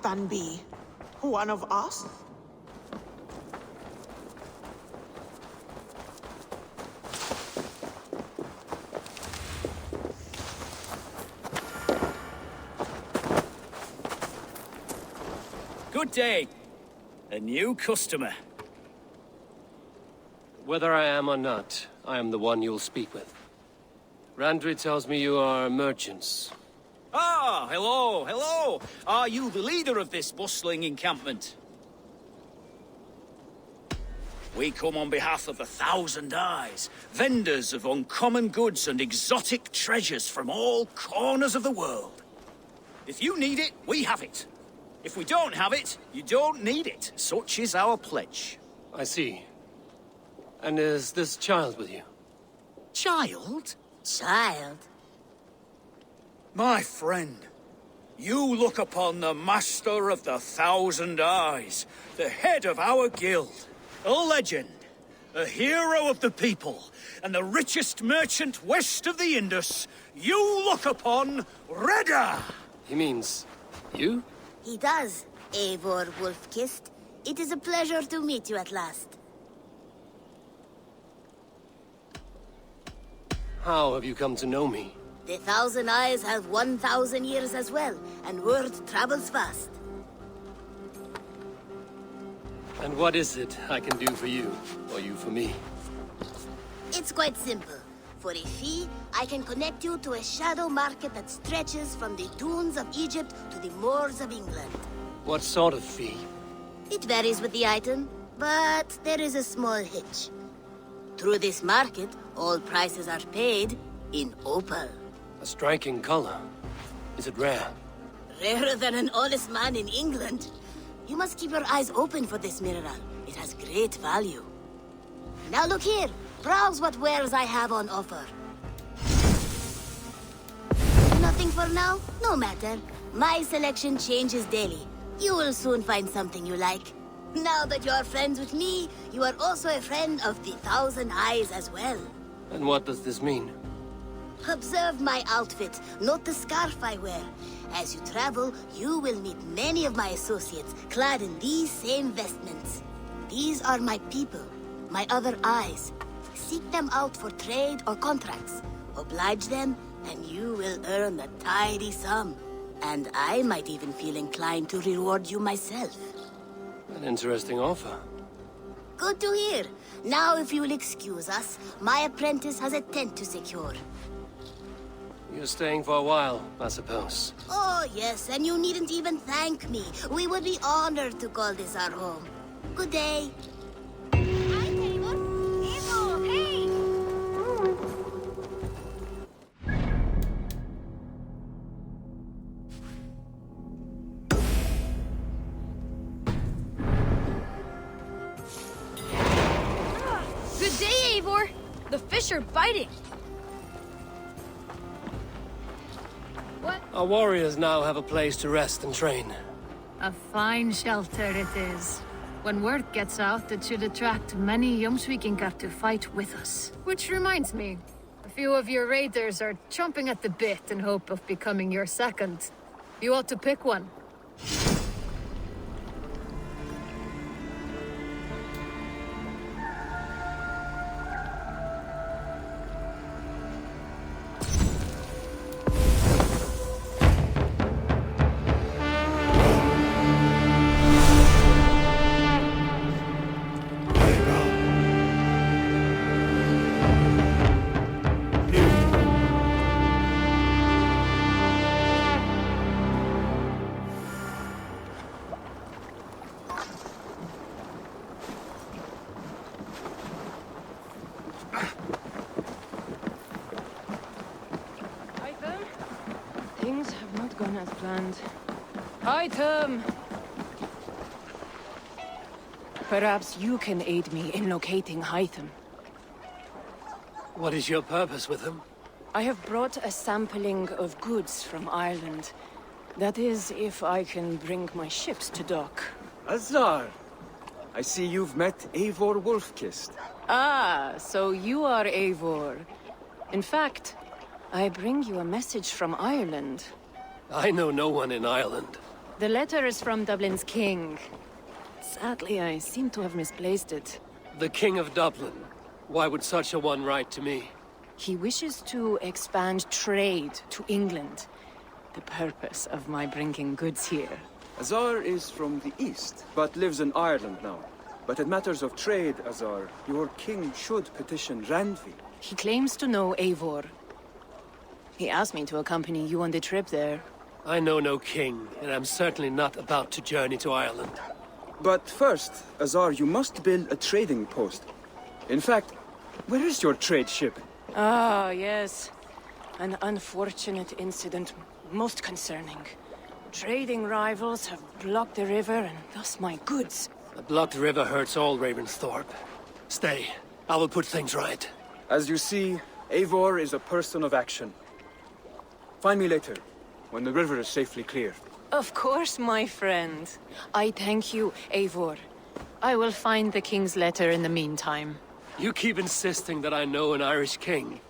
than be one of us? Good day. A new customer. Whether I am or not, I am the one you'll speak with. Randri tells me you are merchants. Ah, hello, hello. Are you the leader of this bustling encampment? We come on behalf of 1,000 Eyes, vendors of uncommon goods and exotic treasures from all corners of the world. If you need it, we have it. If we don't have it, you don't need it. Such is our pledge. I see. And is this child with you? Child? Child? My friend, you look upon the master of the 1,000 Eyes, the head of our guild, a legend, a hero of the people, and the richest merchant west of the Indus. You look upon Reda! He means you? He does, Eivor Wolf-Kissed. It is a pleasure to meet you at last. How have you come to know me? The 1,000 Eyes have 1,000 years as well, and word travels fast. And what is it I can do for you, or you for me? It's quite simple. For a fee, I can connect you to a shadow market that stretches from the dunes of Egypt to the moors of England. What sort of fee? It varies with the item, but there is a small hitch. Through this market, all prices are paid in opal. A striking color. Is it rare? Rarer than an honest man in England. You must keep your eyes open for this mineral. It has great value. Now look here. Browse what wares I have on offer. Nothing for now? No matter. My selection changes daily. You will soon find something you like. Now that you are friends with me, you are also a friend of the 1,000 Eyes as well. And what does this mean? Observe my outfit, note the scarf I wear. As you travel, you will meet many of my associates, clad in these same vestments. These are my people, my other eyes. Seek them out for trade or contracts. Oblige them, and you will earn a tidy sum. And I might even feel inclined to reward you myself. An interesting offer. Good to hear. Now, if you will excuse us, my apprentice has a tent to secure. You're staying for a while, I suppose. Oh, yes, and you needn't even thank me. We would be honored to call this our home. Good day. Good day, Eivor. The fish are biting. What? Our warriors now have a place to rest and train. A fine shelter it is. When word gets out, it should attract many Jomsvikingar to fight with us. Which reminds me, a few of your raiders are chomping at the bit in hope of becoming your second. You ought to pick one. Things have not gone as planned. Item! Perhaps you can aid me in locating Hytham. What is your purpose with them? I have brought a sampling of goods from Ireland. That is, if I can bring my ships to dock. Azar! I see you've met Eivor Wolf-Kissed. Ah, so you are Eivor. In fact, I bring you a message from Ireland. I know no one in Ireland. The letter is from Dublin's king. Sadly, I seem to have misplaced it. The King of Dublin. Why would such a one write to me? He wishes to expand trade to England. The purpose of my bringing goods here. Azar is from the east, but lives in Ireland now. But in matters of trade, Azar, your king should petition Randvi. He claims to know Eivor. He asked me to accompany you on the trip there. I know no king, and I'm certainly not about to journey to Ireland. But first, Azar, you must build a trading post. In fact, where is your trade ship? Ah, yes. An unfortunate incident, most concerning. Trading rivals have blocked the river and thus my goods. A blocked river hurts all Ravensthorpe. Stay. I will put things right. As you see, Eivor is a person of action. Find me later, when the river is safely clear. Of course, my friend. I thank you, Eivor. I will find the king's letter in the meantime. You keep insisting that I know an Irish king.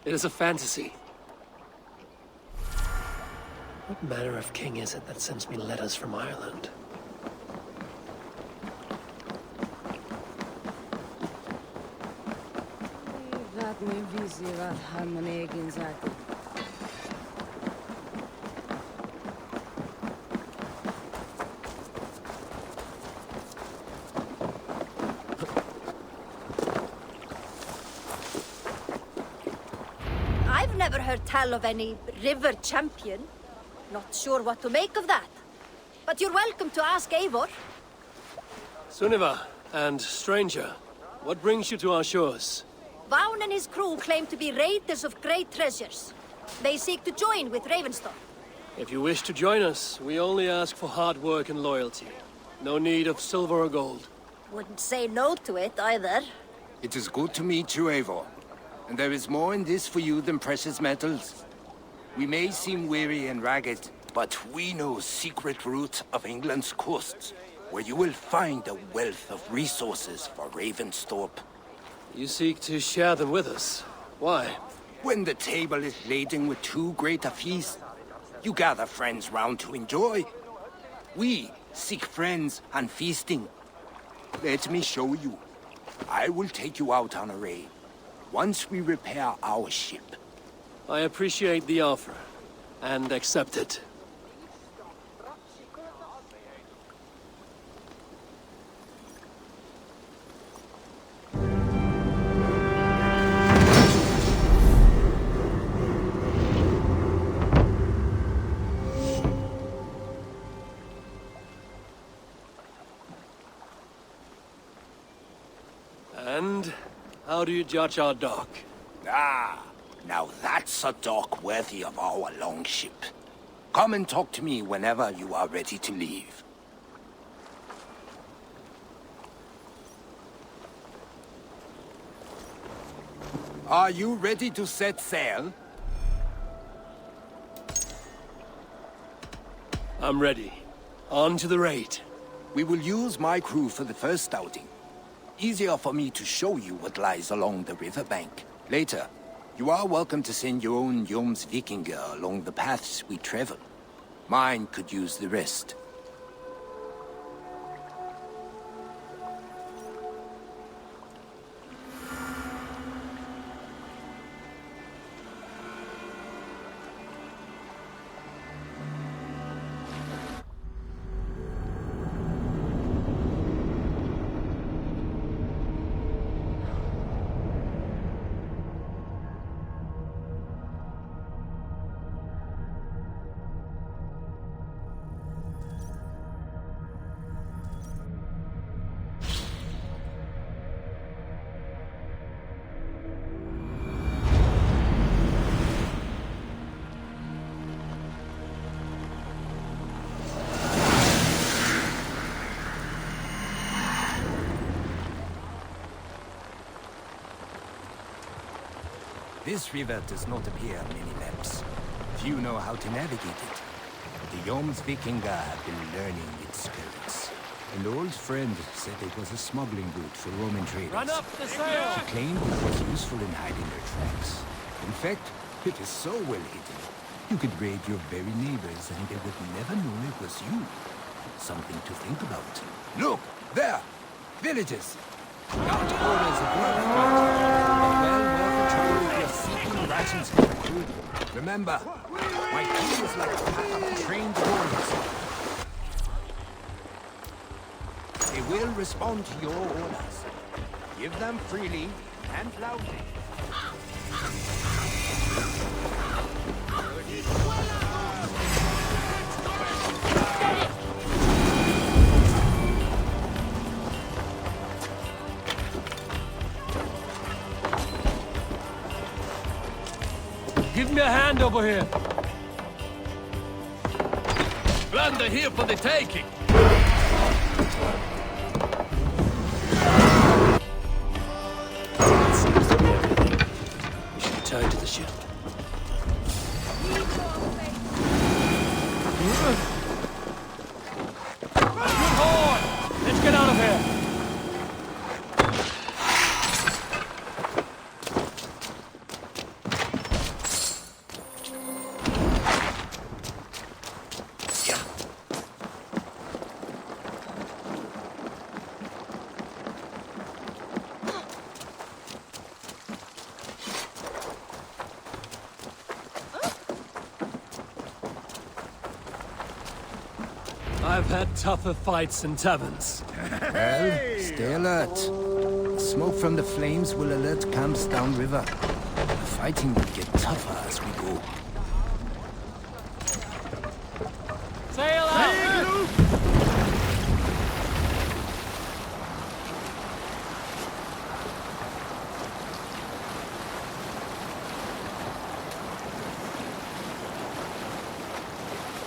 It is a fantasy. What manner of king is it that sends me letters from Ireland? I've never heard tell of any river champion. Not sure what to make of that. But you're welcome to ask Eivor. Sunniva, and stranger, what brings you to our shores? Vaughan and his crew claim to be raiders of great treasures. They seek to join with Ravensthorpe. If you wish to join us, we only ask for hard work and loyalty. No need of silver or gold. Wouldn't say no to it, either. It is good to meet you, Eivor. And there is more in this for you than precious metals. We may seem weary and ragged, but we know secret routes of England's coasts, where you will find a wealth of resources for Ravensthorpe. You seek to share them with us. Why? When the table is laden with too great a feast, you gather friends round to enjoy. We seek friends and feasting. Let me show you. I will take you out on a raid, once we repair our ship. I appreciate the offer, and accept it. And how do you judge our dock? Ah, now that's a dock worthy of our longship. Come and talk to me whenever you are ready to leave. Are you ready to set sail? I'm ready. On to the raid. We will use my crew for the first outing. Easier for me to show you what lies along the riverbank. Later, you are welcome to send your own Jomsvikinger along the paths we travel. Mine could use the rest. This river does not appear on many maps. Few know how to navigate it. The Jomsvikinger have been learning its skirts. An old friend said it was a smuggling route for Roman traders. Run up the sail! She claimed it was useful in hiding their tracks. In fact, it is so well hidden You could raid your very neighbors and they would never know it was you. Something to think about. Look, there! Villages! Large orders of work well worth the trouble if you're seeking rations for food. Remember, my team is like a pack of trained warriors. They will respond to your orders. Give them freely and loudly. Give me a hand over here. Land are here for the taking. That seems to be everything. We should return to the ship. Good boy! Let's get out of here! I've had tougher fights in taverns. Well, stay alert. The smoke from the flames will alert camps downriver. The fighting will get tougher as we go. Sail out!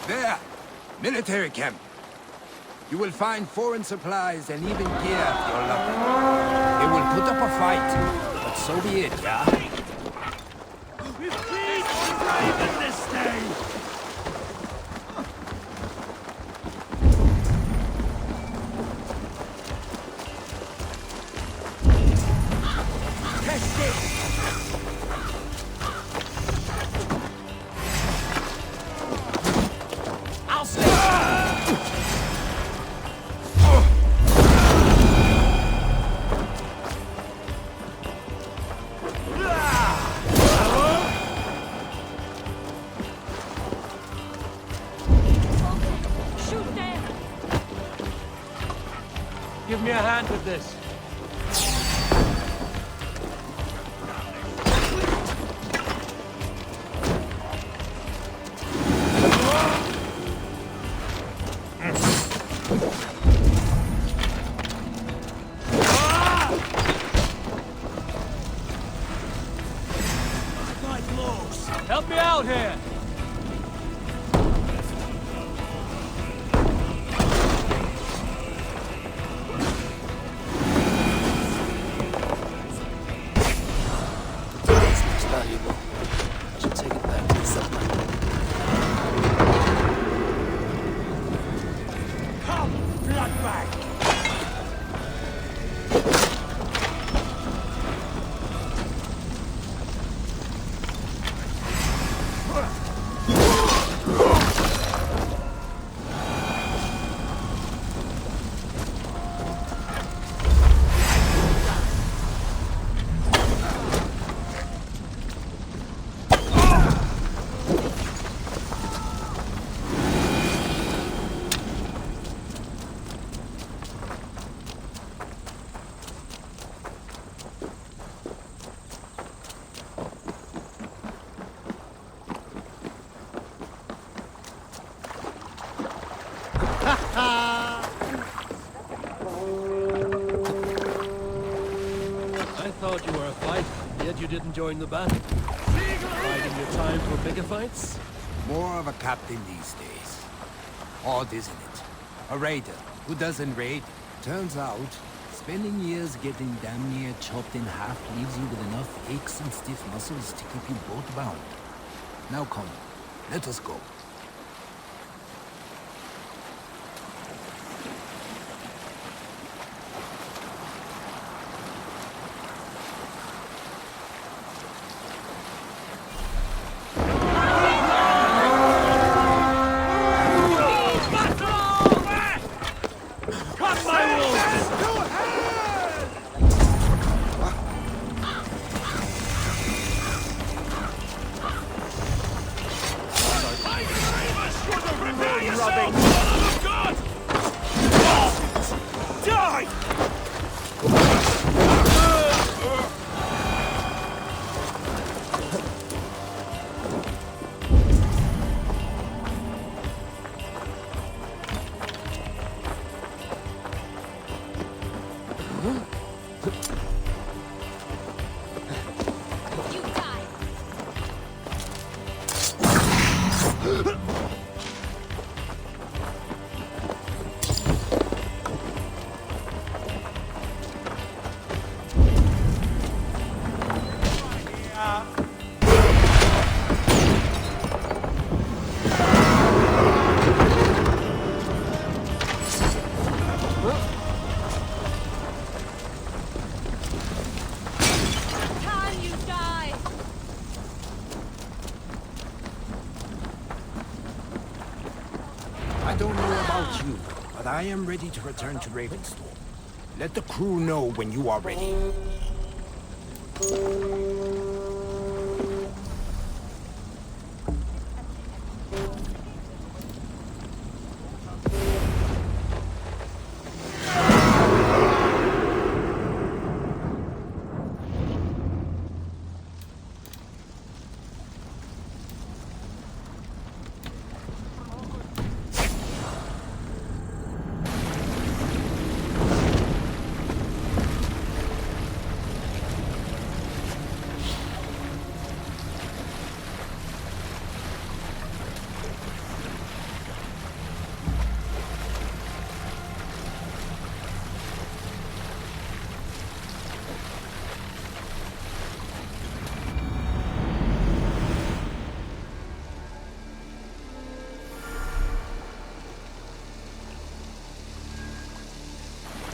There! Military camp. You will find foreign supplies and even gear if you're lucky. They will put up a fight, but so be it, yeah? We've been braving this day! Test it! I'll stay! Give me a hand with this. Help me out here! This looks valuable. I should take it back to the settlement. Come, bloodbag! I thought you were a fighter, yet you didn't join the battle. Biding your time for bigger fights? More of a captain these days. Odd, isn't it? A raider who doesn't raid. Turns out, spending years getting damn near chopped in half leaves you with enough aches and stiff muscles to keep you boat bound. Now come, let us go. scrubbing! Oh, God! Die! I don't know about you, but I am ready to return to Ravenstorm. Let the crew know when you are ready.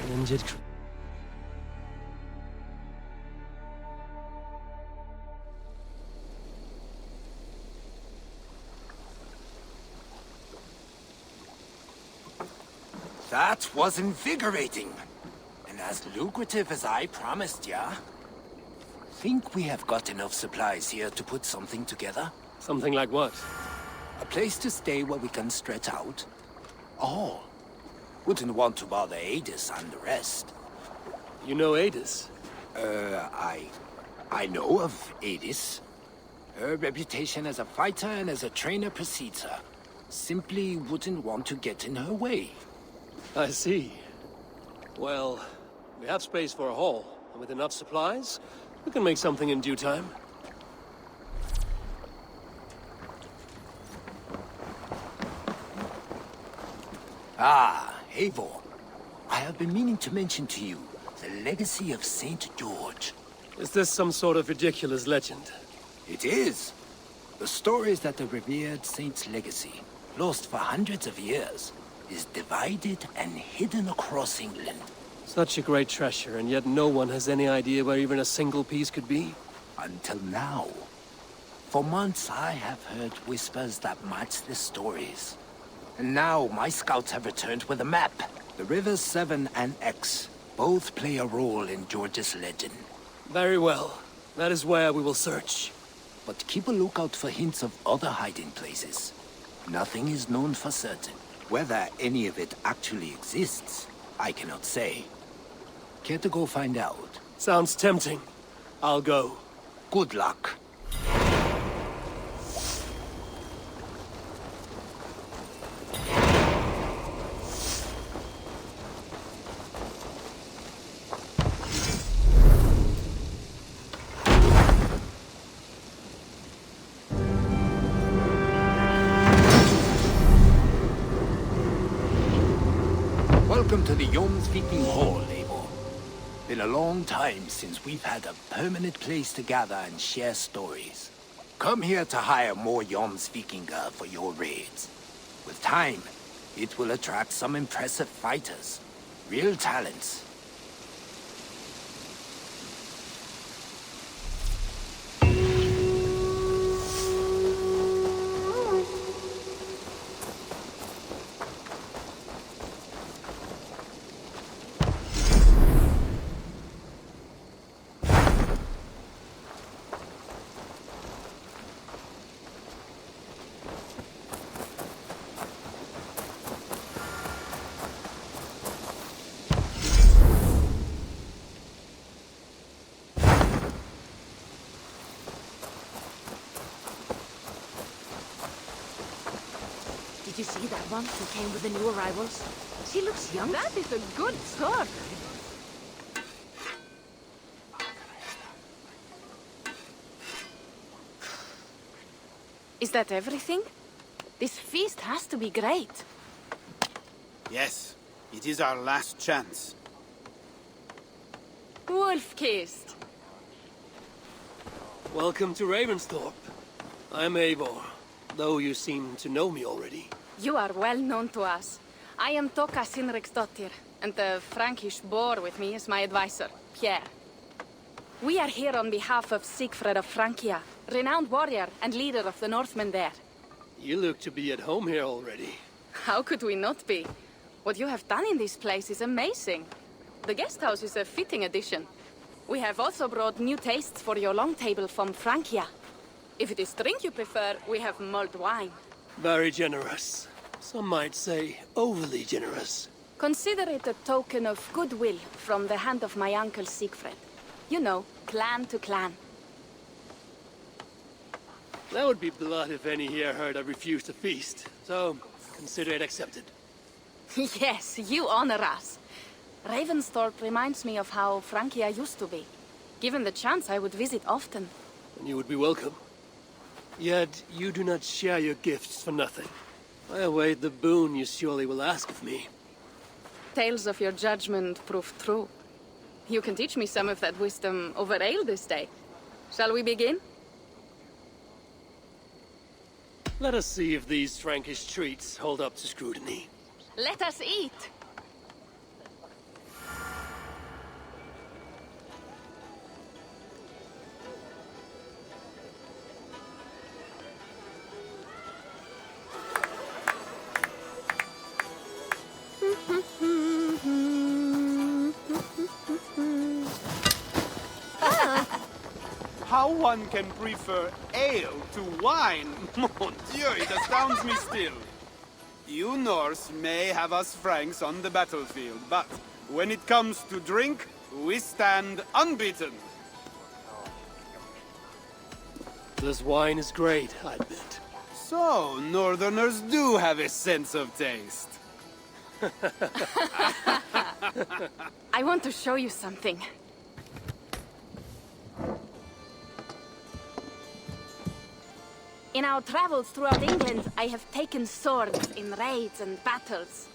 Injured. That was invigorating. And as lucrative as I promised ya. Think we have got enough supplies here to put something together? Something like what? A place to stay where we can stretch out. Oh, wouldn't want to bother Adis and the rest. You know Adis? I know of Adis. Her reputation as a fighter and as a trainer precedes her. Simply wouldn't want to get in her way. I see. Well, we have space for a hall, and with enough supplies, we can make something in due time. Ah, Eivor. I have been meaning to mention to you the legacy of Saint George. Is this some sort of ridiculous legend? It is. The story is that the revered saint's legacy, lost for hundreds of years, is divided and hidden across England. Such a great treasure, and yet no one has any idea where even a single piece could be? Until now. For months I have heard whispers that match the stories. And now my scouts have returned with a map. The rivers Severn and Exe both play a role in George's legend. Very well. That is where we will search. But keep a lookout for hints of other hiding places. Nothing is known for certain. Whether any of it actually exists, I cannot say. Care to go find out? Sounds tempting. I'll go. Good luck. Welcome to the Jomsviking Hall, Eivor. Been a long time since we've had a permanent place to gather and share stories. Come here to hire more Jomsvikinger for your raids. With time, it will attract some impressive fighters. Real talents. Did you see that one who came with the new arrivals? She looks young. That is a good sword. Is that everything? This feast has to be great. Yes, it is our last chance. Wolf-kissed. Welcome to Ravensthorpe. I'm Eivor, though you seem to know me already. You are well known to us. I am Toka Sinriksdottir, and the Frankish boar with me is my advisor, Pierre. We are here on behalf of Sigfred of Francia, renowned warrior and leader of the Northmen there. You look to be at home here already. How could we not be? What you have done in this place is amazing. The guest house is a fitting addition. We have also brought new tastes for your long table from Francia. If it is drink you prefer, we have mulled wine. Very generous. Some might say overly generous. Consider it a token of goodwill from the hand of my uncle Sigfred. You know, clan to clan. That would be blood if any here heard I refused to feast. So, consider it accepted. Yes, you honor us. Ravensthorpe reminds me of how Francia used to be. Given the chance, I would visit often. And you would be welcome. Yet, you do not share your gifts for nothing. I await the boon you surely will ask of me. Tales of your judgment prove true. You can teach me some of that wisdom over ale this day. Shall we begin? Let us see if these Frankish treats hold up to scrutiny. Let us eat! How one can prefer ale to wine, mon Dieu, it astounds me still. You Norse may have us Franks on the battlefield, but when it comes to drink, we stand unbeaten. This wine is great, I admit. So, Northerners do have a sense of taste. I want to show you something. In our travels throughout England, I have taken swords in raids and battles.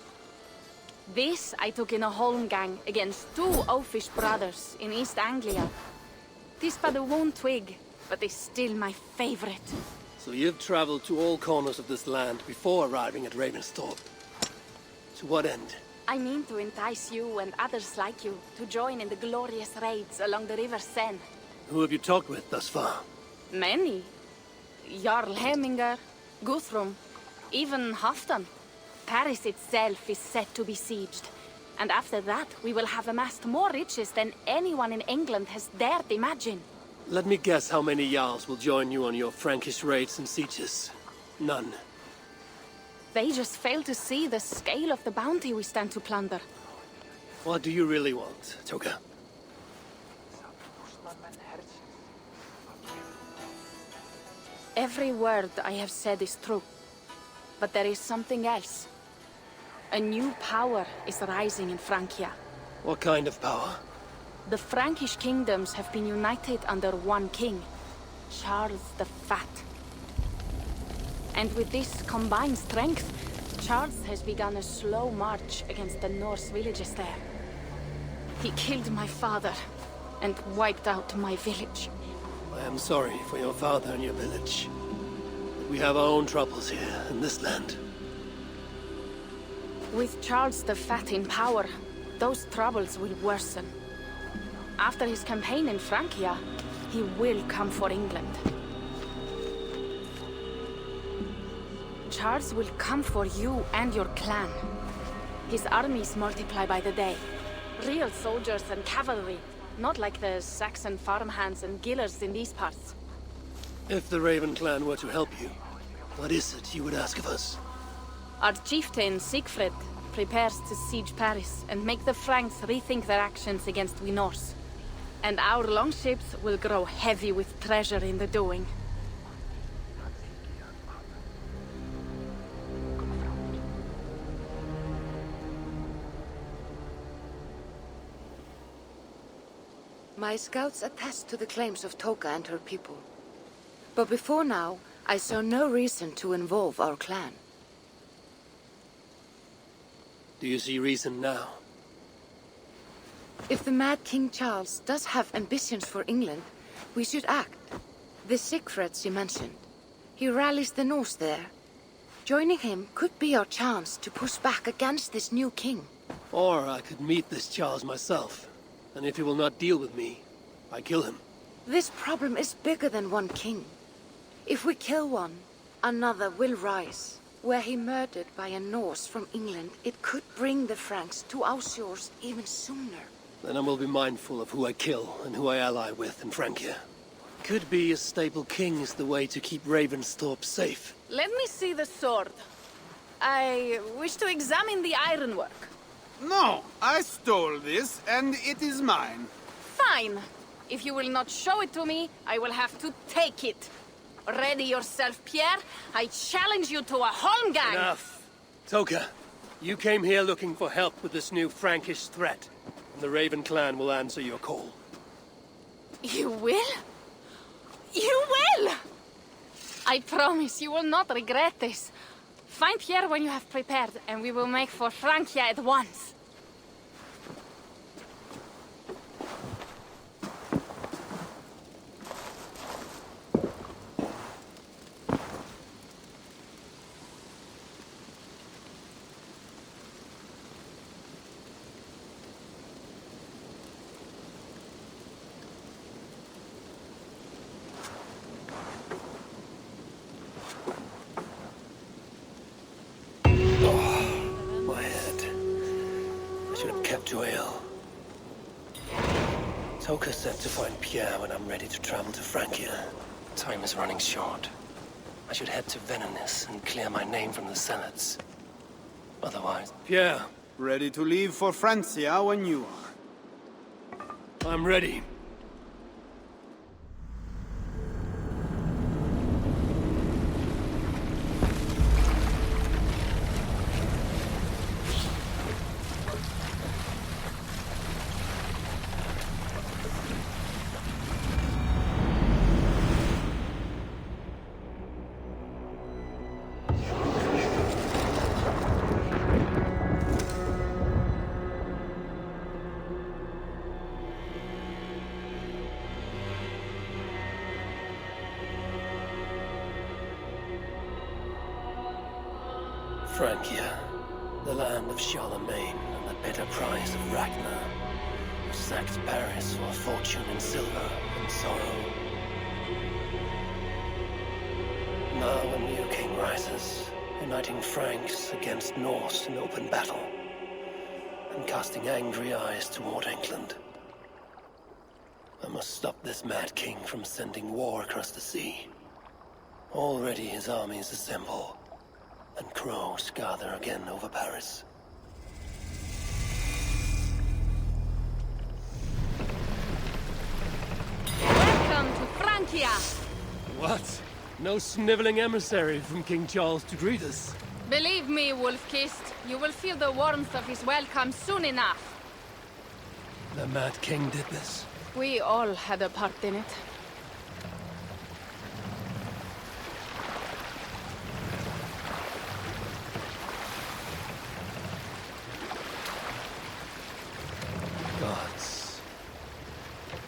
This I took in a holmgang against two oafish brothers in East Anglia. This but a worn twig, but is still my favorite. So you've traveled to all corners of this land before arriving at Ravensthorpe. To what end? I mean to entice you and others like you to join in the glorious raids along the River Seine. Who have you talked with thus far? Many. Jarl Hemminger, Guthrum, even Halfdan. Paris itself is set to be sieged. And after that, we will have amassed more riches than anyone in England has dared imagine. Let me guess how many Jarls will join you on your Frankish raids and sieges. None. They just fail to see the scale of the bounty we stand to plunder. What do you really want, Toka? Every word I have said is true. But there is something else. A new power is rising in Francia. What kind of power? The Frankish kingdoms have been united under one king, Charles the Fat. And with this combined strength, Charles has begun a slow march against the Norse villages there. He killed my father and wiped out my village. I am sorry for your father and your village. We have our own troubles here in this land. With Charles the Fat in power, those troubles will worsen. After his campaign in Francia, he will come for England. Charles will come for you and your clan. His armies multiply by the day. Real soldiers and cavalry, not like the Saxon farmhands and gillers in these parts. If the Raven clan were to help you, what is it you would ask of us? Our chieftain, Sigfred, prepares to siege Paris and make the Franks rethink their actions against we Norse. And our longships will grow heavy with treasure in the doing. My scouts attest to the claims of Toka and her people. But before now, I saw no reason to involve our clan. Do you see reason now? If the Mad King Charles does have ambitions for England, we should act. The Siegfrieds you mentioned. He rallies the Norse there. Joining him could be our chance to push back against this new king. Or I could meet this Charles myself. And if he will not deal with me, I kill him. This problem is bigger than one king. If we kill one, another will rise. Were he murdered by a Norse from England, it could bring the Franks to our shores even sooner. Then I will be mindful of who I kill and who I ally with in Francia. Could be a stable king is the way to keep Ravensthorpe safe. Let me see the sword. I wish to examine the ironwork. No, I stole this, and it is mine. Fine. If you will not show it to me, I will have to take it. Ready yourself, Pierre. I challenge you to a holmgang. Enough. Toka, you came here looking for help with this new Frankish threat. The Raven clan will answer your call. You will? You will! I promise you will not regret this. Find Pierre when you have prepared, and we will make for Francia at once. Toka said to find Pierre when I'm ready to travel to Francia. Time is running short. I should head to Venenis and clear my name from the Senates. Otherwise... Pierre. Ready to leave for Francia when you are. I'm ready. Francia, the land of Charlemagne and the bitter prize of Ragnar, who sacked Paris for a fortune in silver and sorrow. Now a new king rises, uniting Franks against Norse in open battle, and casting angry eyes toward England. I must stop this mad king from sending war across the sea. Already his armies assemble, and crows gather again over Paris. Welcome to Francia! What? No sniveling emissary from King Charles to greet us? Believe me, Wolf-Kissed, you will feel the warmth of his welcome soon enough. The Mad King did this? We all had a part in it. Gods.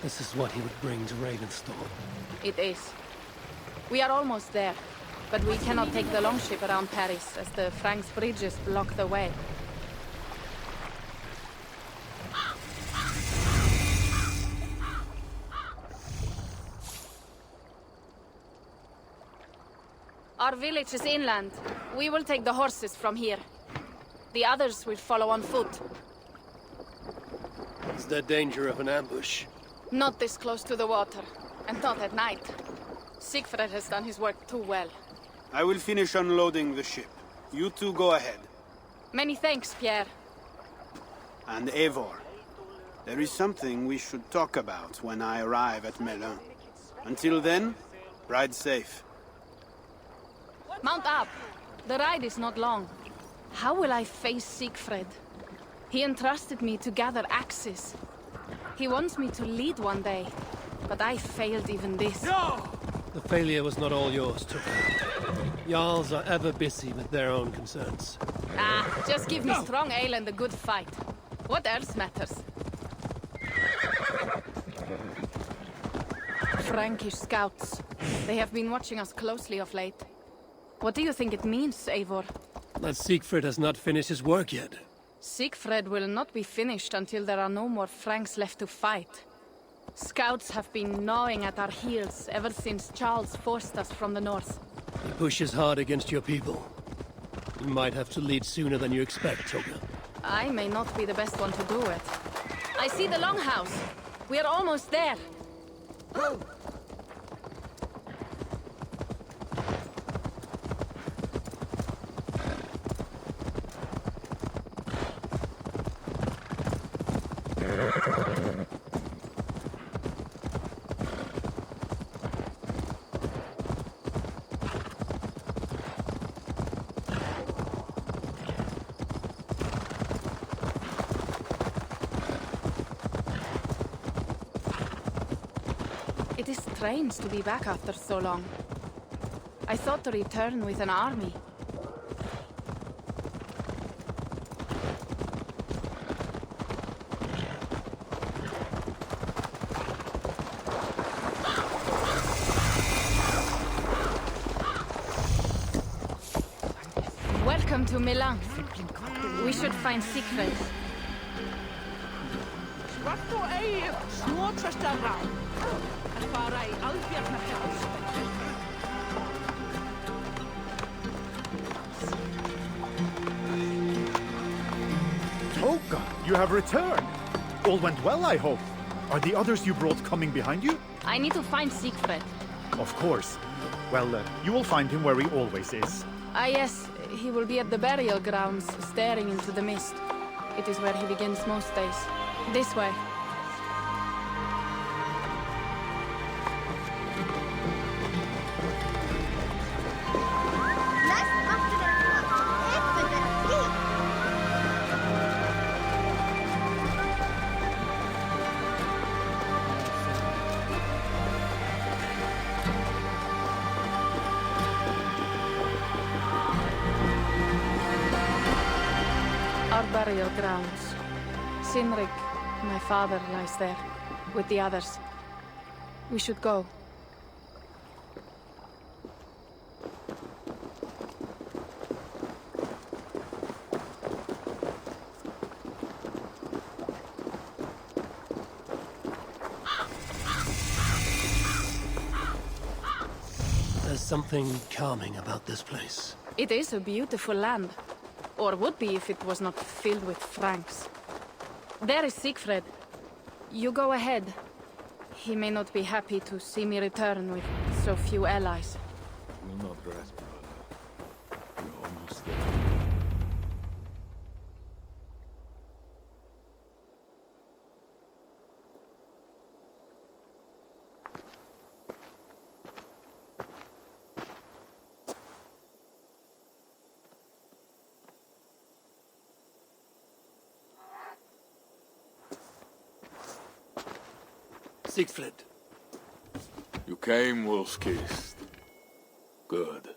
This is what he would bring to Ravensthorpe. It is. We are almost there, but we cannot take the longship around Paris as the Franks' bridges block the way. Our village is inland. We will take the horses from here. The others will follow on foot. Is there danger of an ambush? Not this close to the water, and not at night. Siegfried has done his work too well. I will finish unloading the ship. You two go ahead. Many thanks, Pierre. And Eivor, there is something we should talk about when I arrive at Melun. Until then, ride safe. Mount up. The ride is not long. How will I face Siegfried? He entrusted me to gather axes. He wants me to lead one day, but I failed even this. No! The failure was not all yours, Tucker. Jarls are ever busy with their own concerns. Ah, just give me strong ale and a good fight. What else matters? Frankish scouts. They have been watching us closely of late. What do you think it means, Eivor? That Siegfried has not finished his work yet. Siegfried will not be finished until there are no more Franks left to fight. Scouts have been gnawing at our heels ever since Charles forced us from the north. He pushes hard against your people. You might have to lead sooner than you expect, Toga. I may not be the best one to do it. I see the longhouse. We are almost there. It is strange to be back after so long. I thought to return with an army. Welcome to Milan. We should find Siegfried. Toga, you have returned. All went well, I hope. Are the others you brought coming behind you? I need to find Siegfried. Of course. Well, you will find him where he always is. Ah yes, he will be at the burial grounds, staring into the mist. It is where he begins most days. This way. Our burial grounds. Sinrik, my father, lies there, with the others. We should go. There's something calming about this place. It is a beautiful land. Or would be if it was not filled with Franks. There is Siegfried. You go ahead. He may not be happy to see me return with so few allies. Will not rest, brother. You're almost there. Siegfried. You came, wolf-kissed. Good.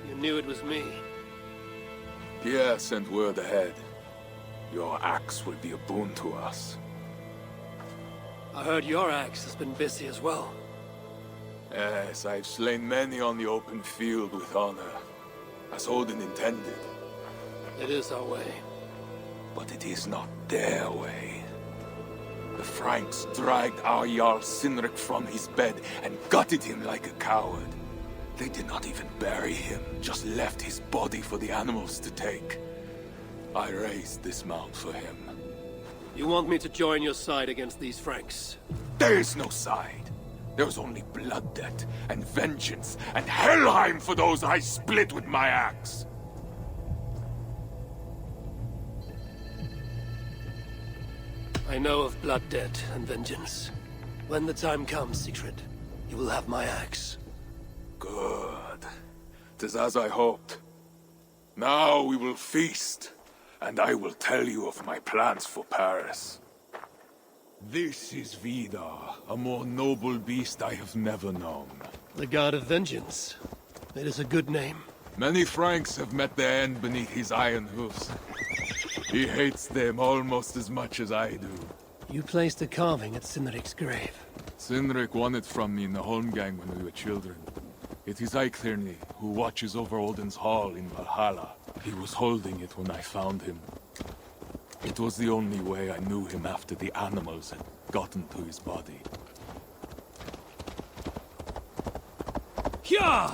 You knew it was me. Pierre sent word ahead. Your axe will be a boon to us. I heard your axe has been busy as well. Yes, I've slain many on the open field with honor, as Odin intended. It is our way. But it is not their way. The Franks dragged our Jarl Sinrik from his bed and gutted him like a coward. They did not even bury him, just left his body for the animals to take. I raised this mound for him. You want me to join your side against these Franks? There is no side. There is only blood debt, and vengeance, and Helheim for those I split with my axe. I know of blood debt and vengeance. When the time comes, Siegfried, you will have my axe. Good. 'Tis as I hoped. Now we will feast, and I will tell you of my plans for Paris. This is Vidar, a more noble beast I have never known. The God of Vengeance. It is a good name. Many Franks have met their end beneath his iron hoofs. He hates them almost as much as I do. You placed a carving at Cynric's grave. Cynric won it from me in the Holmgang when we were children. It is Eiklirni, who watches over Odin's hall in Valhalla. He was holding it when I found him. It was the only way I knew him after the animals had gotten to his body. Hyah!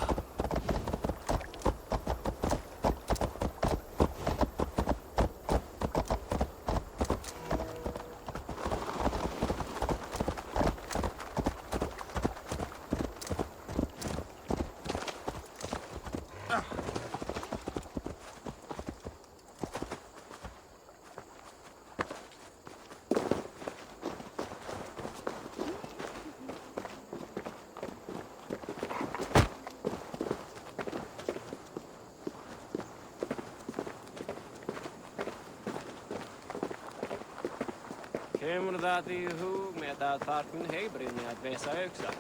Kommer det i hug med att farten höjbrinner att väsa öxa?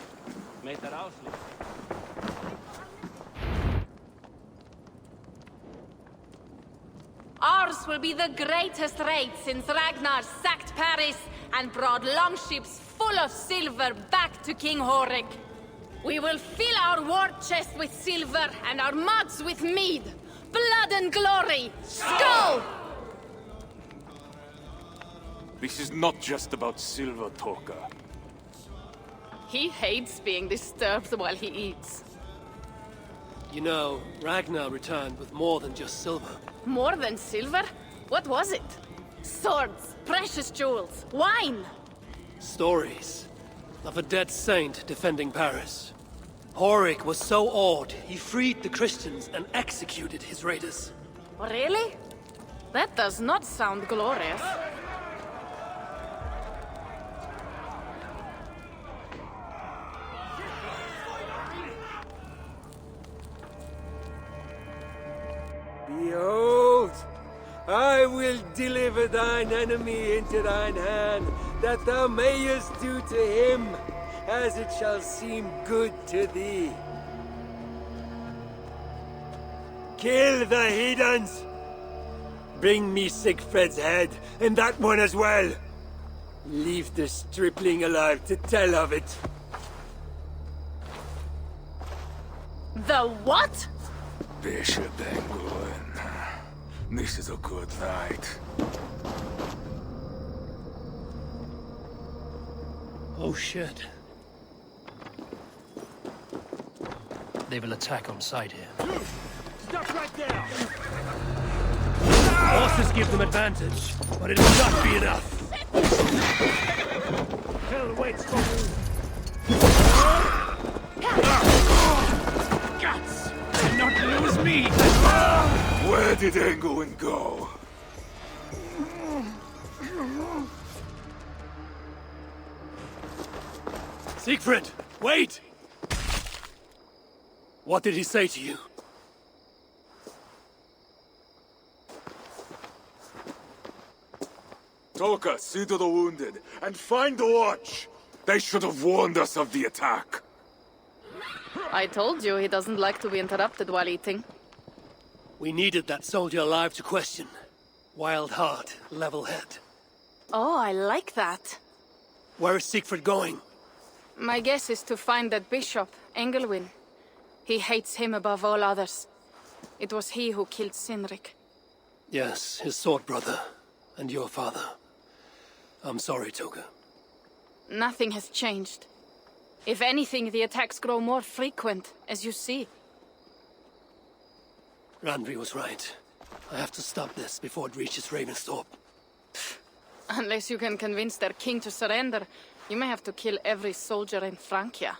Meter avslut. Ours will be the greatest raid since Ragnar sacked Paris and brought longships full of silver back to King Horik. We will fill our war chest with silver and our mugs with mead. Blood and glory! Skull! This is not just about silver, Toka. He hates being disturbed while he eats. You know, Ragnar returned with more than just silver. More than silver? What was it? Swords, precious jewels, wine! Stories of a dead saint defending Paris. Horik was so awed, he freed the Christians and executed his raiders. Really? That does not sound glorious. Behold, I will deliver thine enemy into thine hand, that thou mayest do to him as it shall seem good to thee. Kill the heathens! Bring me Siegfried's head, and that one as well. Leave the stripling alive to tell of it. The what? Bishop England. This is a good night. Oh shit. They will attack on sight here. Stop right there! Horses give them advantage, but it will not be enough. Hell waits for you. Guts! Do not lose me! Where did England go? Siegfried, wait! What did he say to you? Toka, see to the wounded, and find the watch! They should have warned us of the attack. I told you he doesn't like to be interrupted while eating. We needed that soldier alive to question. Wild heart, level head. Oh, I like that. Where is Siegfried going? My guess is to find that bishop, Engelwin. He hates him above all others. It was he who killed Cynric. Yes, his sword brother. And your father. I'm sorry, Toga. Nothing has changed. If anything, the attacks grow more frequent, as you see. Randvi was right. I have to stop this before it reaches Ravensthorpe. Unless you can convince their king to surrender, you may have to kill every soldier in Francia.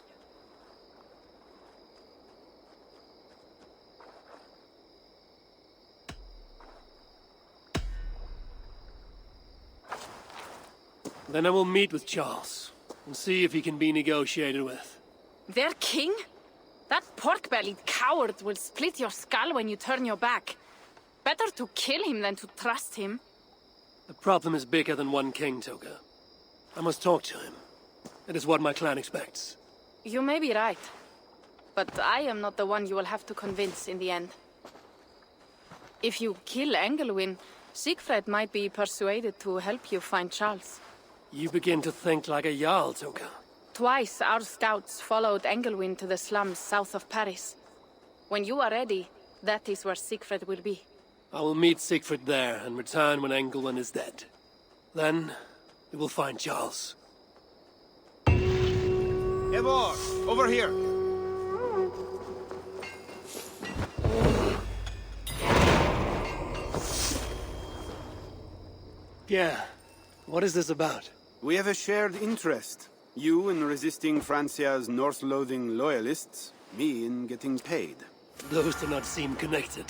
Then I will meet with Charles, and see if he can be negotiated with. Their king? That pork-bellied coward will split your skull when you turn your back. Better to kill him than to trust him. The problem is bigger than one king, Toka. I must talk to him. It is what my clan expects. You may be right. But I am not the one you will have to convince in the end. If you kill Engelwin, Siegfried might be persuaded to help you find Charles. You begin to think like a Jarl, Toka. Twice our scouts followed Engelwin to the slums south of Paris. When you are ready, that is where Siegfried will be. I will meet Siegfried there and return when Engelwin is dead. Then, we will find Charles. Eivor, over here! Pierre, what is this about? We have a shared interest. You in resisting Francia's Norse-loathing loyalists, me in getting paid. Those do not seem connected.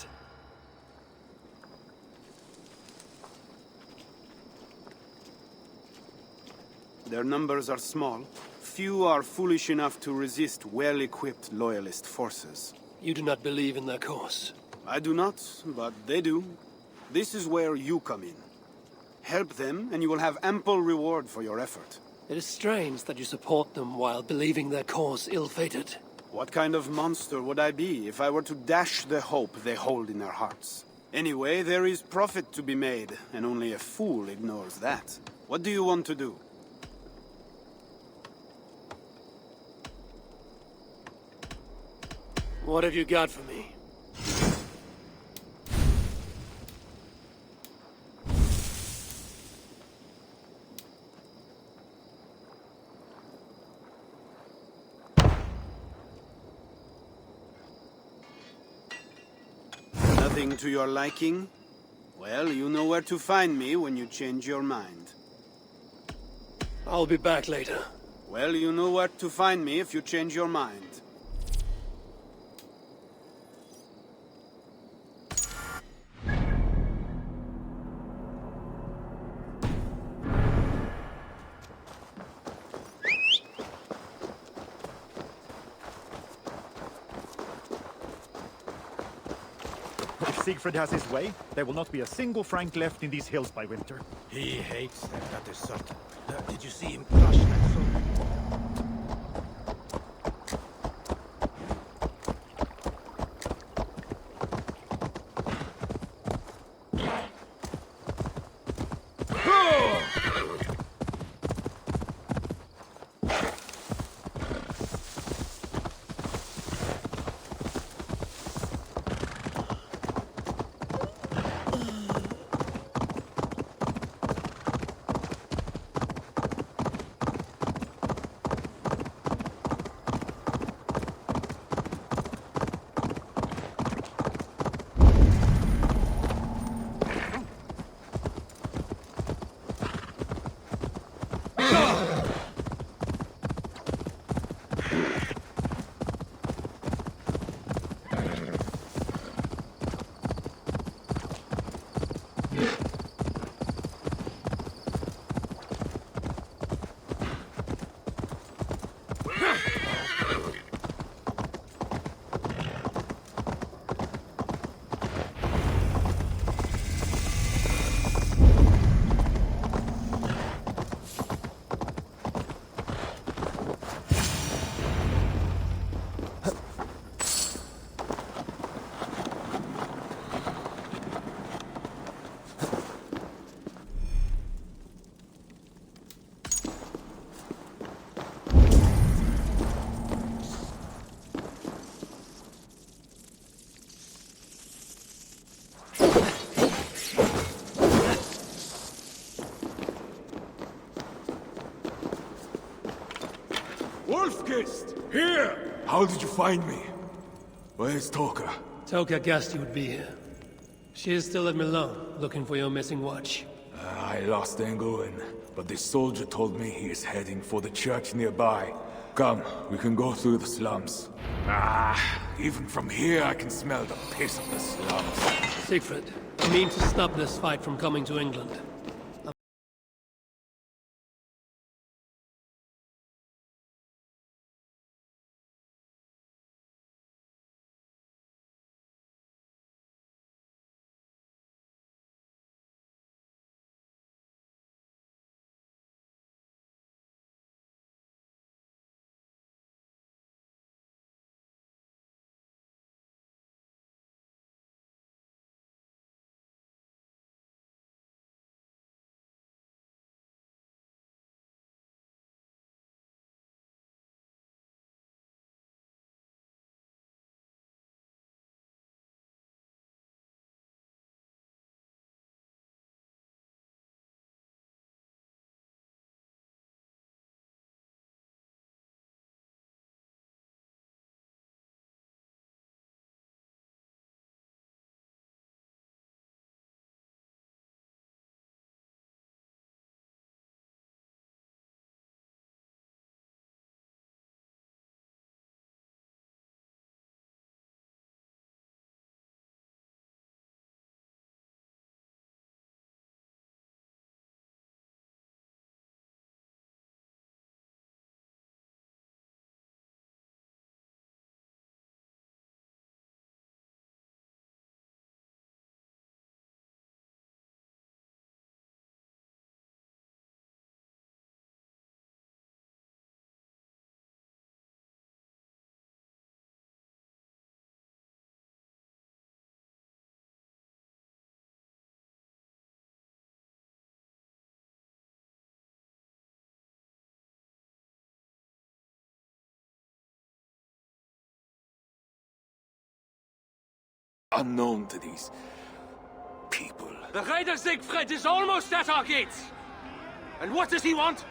Their numbers are small. Few are foolish enough to resist well-equipped loyalist forces. You do not believe in their cause? I do not, but they do. This is where you come in. Help them, and you will have ample reward for your effort. It is strange that you support them while believing their cause ill-fated. What kind of monster would I be if I were to dash the hope they hold in their hearts? Anyway, there is profit to be made, and only a fool ignores that. What do you want to do? What have you got for me? Nothing to your liking? Well, you know where to find me when you change your mind. I'll be back later. Well, you know where to find me if you change your mind. If Siegfried has his way, there will not be a single Frank left in these hills by winter. He hates them, that is certain. Did you see him crush that soldier? Here! How did you find me? Where's Toka? Toka guessed you would be here. She is still at Milan, looking for your missing watch. I lost Engelwin, but this soldier told me he is heading for the church nearby. Come, we can go through the slums. Even from here I can smell the piss of the slums. Siegfried, I mean to stop this fight from coming to England. unknown to these people. The Raider Siegfried is almost at our gates! And what does he want?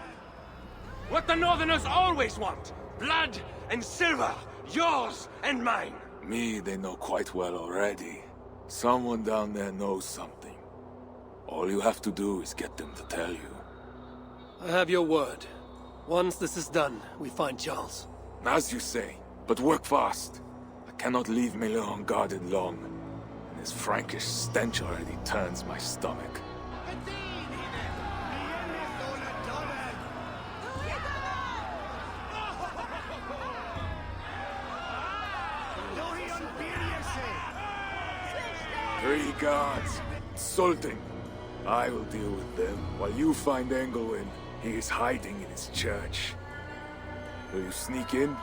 What the Northerners always want! Blood and silver! Yours and mine! Me, they know quite well already. Someone down there knows something. All you have to do is get them to tell you. I have your word. Once this is done, we find Charles. As you say, but work fast. I cannot leave Milan unguarded long. And his Frankish stench already turns my stomach. Three guards. Sultan. I will deal with them, while you find Engelwin. He is hiding in his church. Will you sneak in?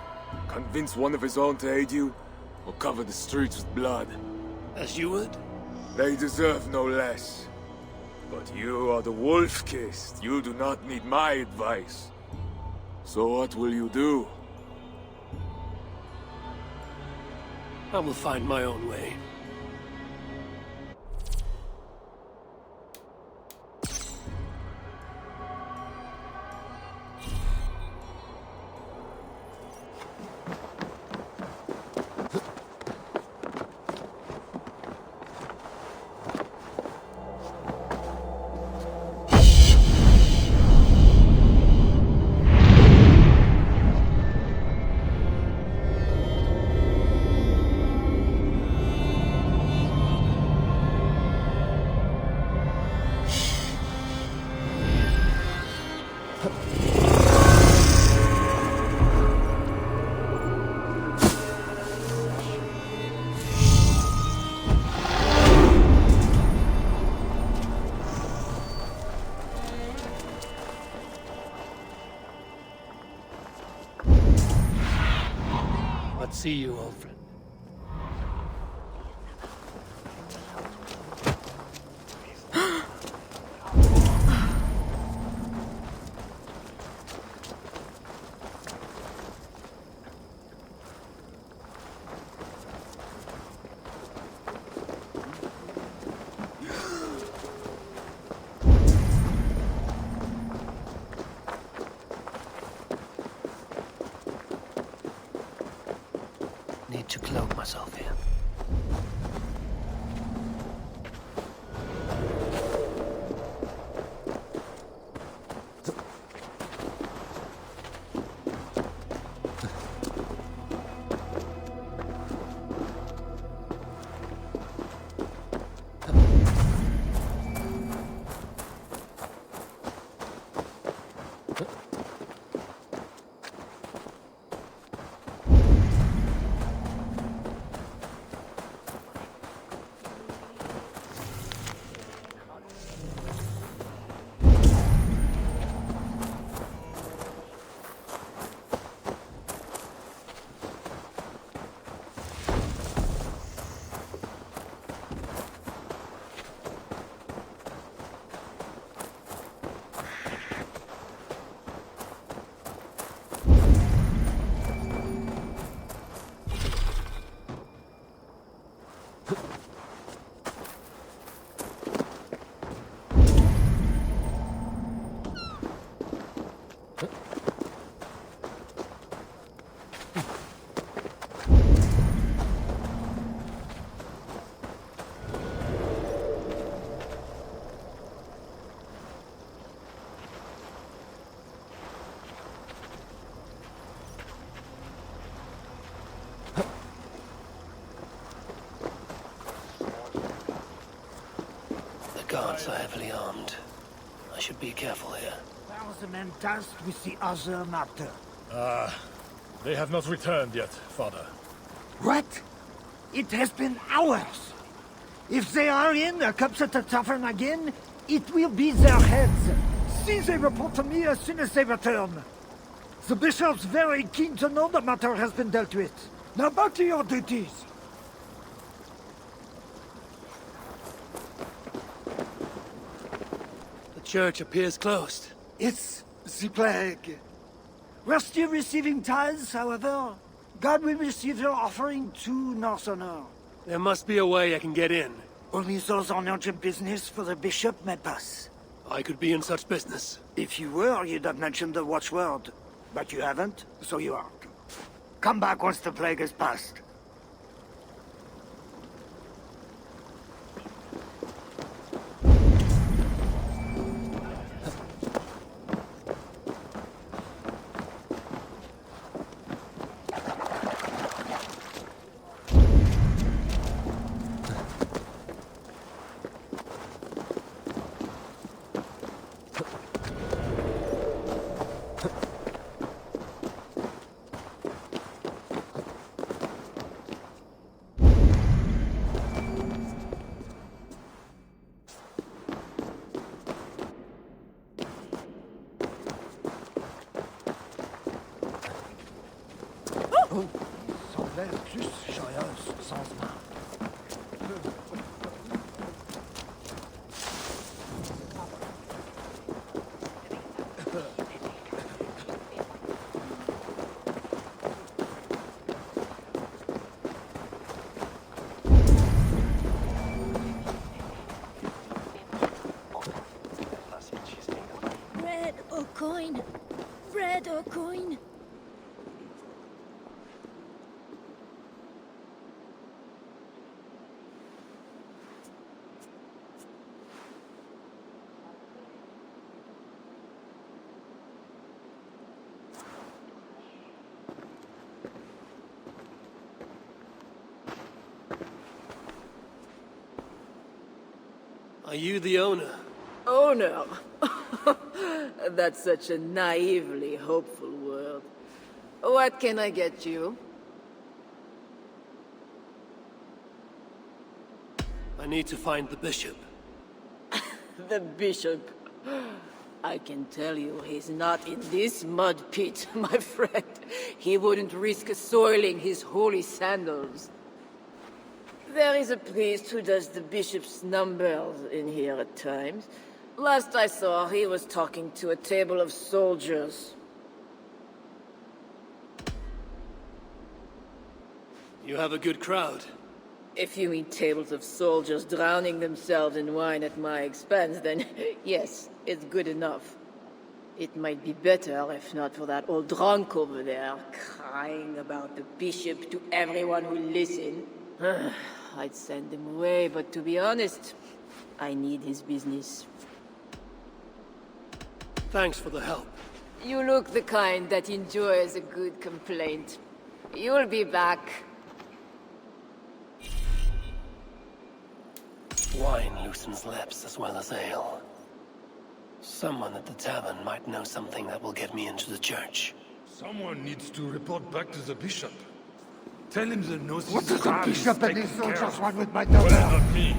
Convince one of his own to aid you? Or cover the streets with blood? As you would? They deserve no less. But you are the wolf-kissed. You do not need my advice. So what will you do? I will find my own way. See you, old friend. Need to cloak myself here. Guards are heavily armed. I should be careful here. There was a man tasked with the other matter. They have not returned yet, Father. What? It has been hours. If they are in or comes at the tavern again, it will be their heads. See they report to me as soon as they return. The bishop's very keen to know the matter has been dealt with. Now back to your duties. The church appears closed. It's the plague. We're still receiving tithes, however. God will receive your offering to Northerner. There must be a way I can get in. Only those on urgent business for the bishop may pass. I could be in such business. If you were, you'd have mentioned the watchword. But you haven't, so you aren't. Come back once the plague has passed. Bread or coin? Bread or coin? Are you the owner? Owner? That's such a naively hopeful word. What can I get you? I need to find the bishop. The bishop? I can tell you he's not in this mud pit, my friend. He wouldn't risk soiling his holy sandals. There is a priest who does the bishop's numbers in here at times. Last I saw, he was talking to a table of soldiers. You have a good crowd. If you mean tables of soldiers drowning themselves in wine at my expense, then yes, it's good enough. It might be better if not for that old drunk over there, crying about the bishop to everyone who listened. I'd send him away, but to be honest, I need his business. Thanks for the help. You look the kind that enjoys a good complaint. You'll be back. Wine loosens lips as well as ale. Someone at the tavern might know something that will get me into the church. Someone needs to report back to the bishop. Tell him the notice. What does the bishop and his soldiers want with my Well, daughter? not me.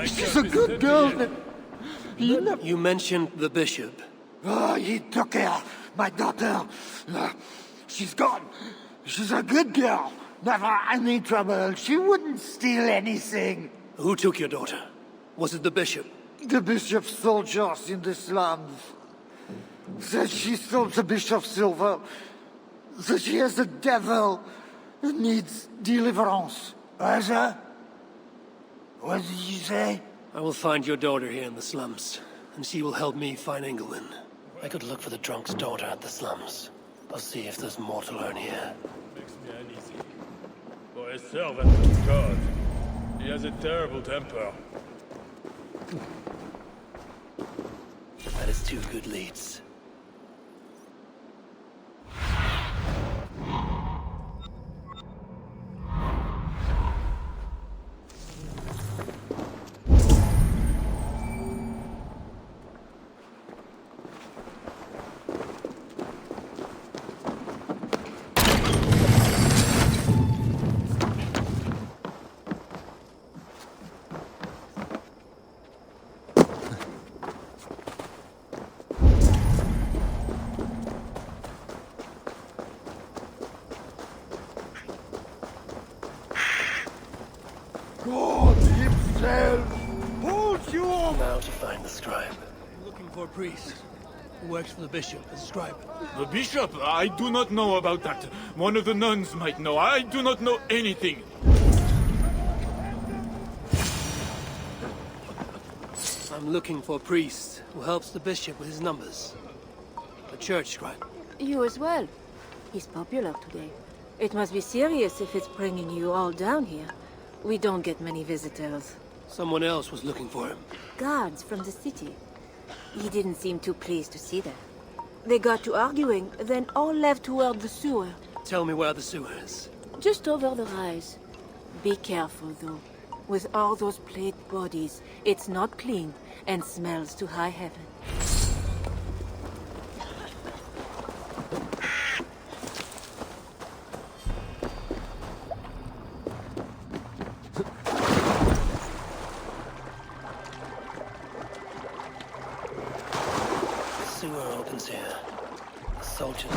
She's a good girl. You mentioned the bishop. Oh, he took her, my daughter. She's gone. She's a good girl. Never any trouble. She wouldn't steal anything. Who took your daughter? Was it the bishop? The bishop's soldiers in the slums. Said she stole the bishop's silver. Said she has the devil who needs deliverance. What did you say? I will find your daughter here in the slums, and she will help me find England. I could look for the drunk's daughter at the slums. I'll see if there's more to learn here. Makes me uneasy. For a servant of God, he has a terrible temper. That is two good leads. God himself holds you up! Now to find the scribe. I'm looking for a priest who works for the bishop as a scribe. The bishop? I do not know about that. One of the nuns might know. I do not know anything. I'm looking for a priest who helps the bishop with his numbers. A church scribe. You as well. He's popular today. It must be serious if it's bringing you all down here. We don't get many visitors. Someone else was looking for him. Guards from the city. He didn't seem too pleased to see them. They got to arguing, then all left toward the sewer. Tell me where the sewer is. Just over the rise. Be careful, though. With all those plagued bodies, it's not clean and smells to high heaven. The sewer opens here. The soldiers...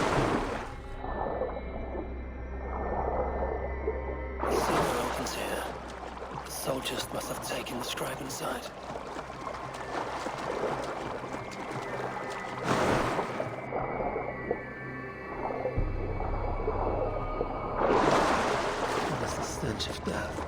The sewer opens here. The soldiers must have taken the scribe inside. That's the stench of death.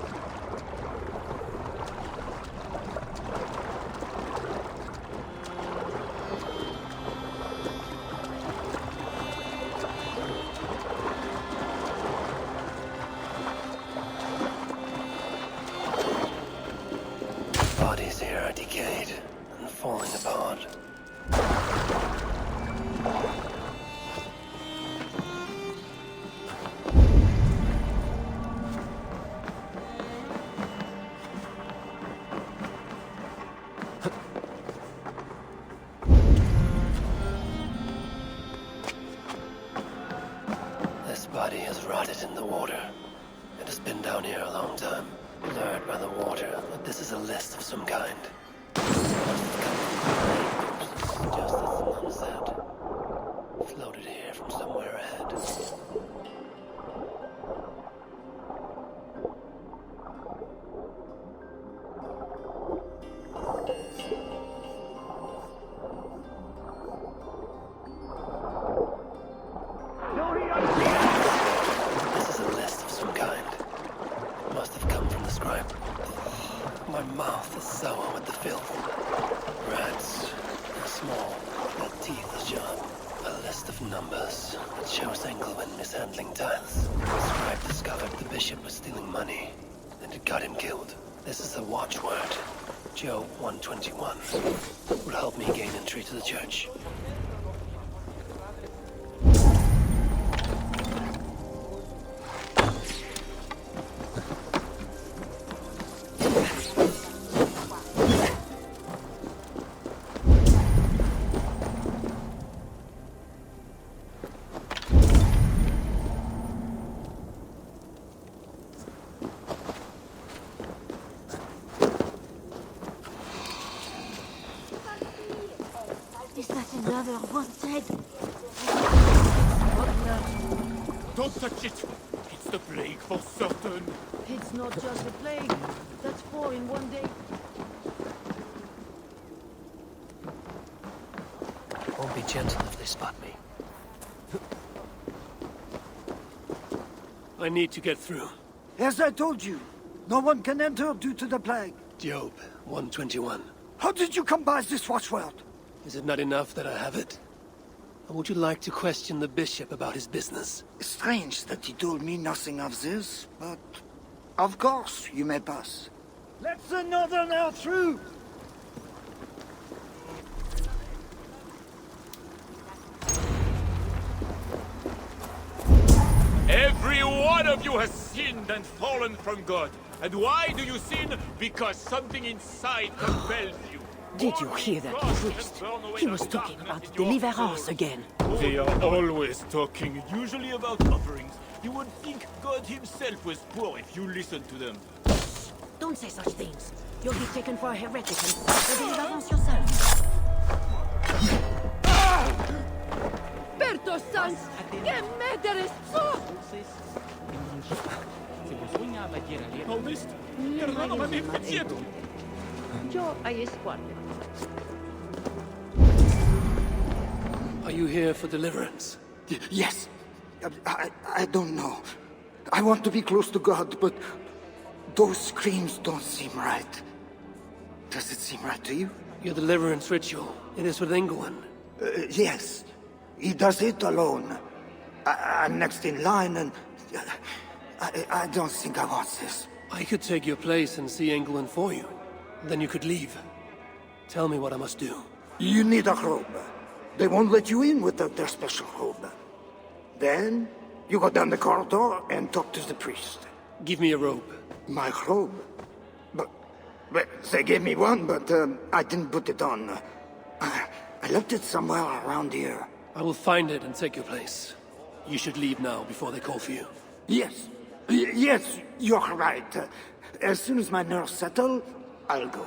Bodies here are decayed and falling apart. This body has rotted in the water. It has been down here a long time. Blurred by the water that this is a list of some kind. Just as the nun said. Floated here from somewhere ahead. This is a list of some kind. It must have come from the scribe. My mouth is sour with the filth. Rats are small, their teeth are sharp. A list of numbers that shows Engelman mishandling tiles. The scribe discovered the bishop was stealing money, and it got him killed. This is a watchword. Joe 121. Will help me gain entry to the church. Is that another wanted? Don't touch it! It's the plague for certain! It's not just a plague. That's 4 in one day. Won't be gentle if they spot me. I need to get through. As I told you, no one can enter due to the plague. Job 121. How did you come by this watchword? Is it not enough that I have it? Or would you like to question the bishop about his business? Strange that he told me nothing of this, but of course you may pass. Let the northerner through! Every one of you has sinned and fallen from God. And why do you sin? Because something inside compels you. Did you hear that, priest? He was talking about deliverance again. They are always talking, usually about offerings. You would think God himself was poor if you listened to them. Don't say such things. You'll be taken for a heretic and for deliverance yourself. Berto Sans, que mederes so! Honest? Perdóname, Fitzieto. Yo hay escuadra. Are you here for deliverance? Yes. I don't know. I want to be close to God, but those screams don't seem right. Does it seem right to you? Your deliverance ritual. It is with England. Yes. He does it alone. I'm next in line, and I don't think I want this. I could take your place and see England for you. Then you could leave. Tell me what I must do. You need a robe. They won't let you in without their special robe. Then, you go down the corridor and talk to the priest. Give me a robe. My robe? But they gave me one, but I didn't put it on. I left it somewhere around here. I will find it and take your place. You should leave now before they call for you. Yes. Yes, you're right. As soon as my nerves settle, I'll go.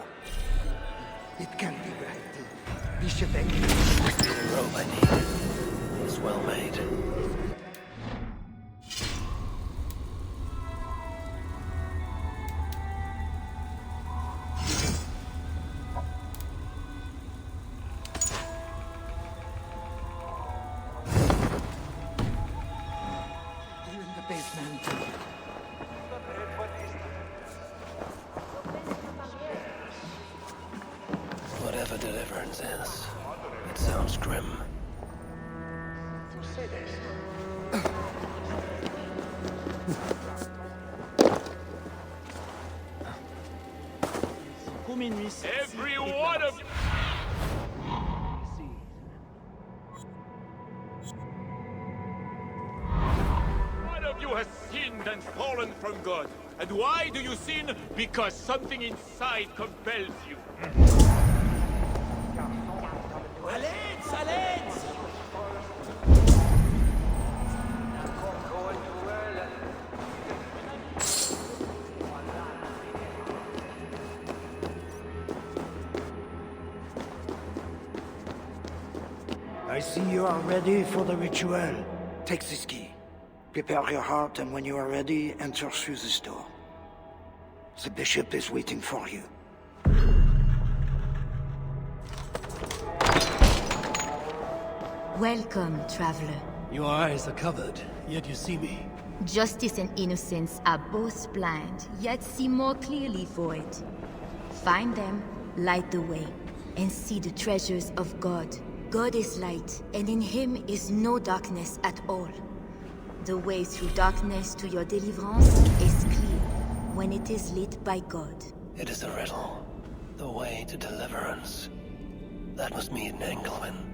It can't be right. Bishop England. The robe I need is well made. Whatever deliverance is, it sounds grim. Every one of you has sinned and fallen from God. And why do you sin? Because something inside compels you. I see you are ready for the ritual. Take this key. Prepare your heart, and when you are ready, enter through this door. The bishop is waiting for you. Welcome, traveler. Your eyes are covered, yet you see me. Justice and innocence are both blind, yet see more clearly for it. Find them, light the way, and see the treasures of God. God is light, and in him is no darkness at all. The way through darkness to your deliverance is clear when it is lit by God. It is a riddle. The way to deliverance. That must mean Engelman.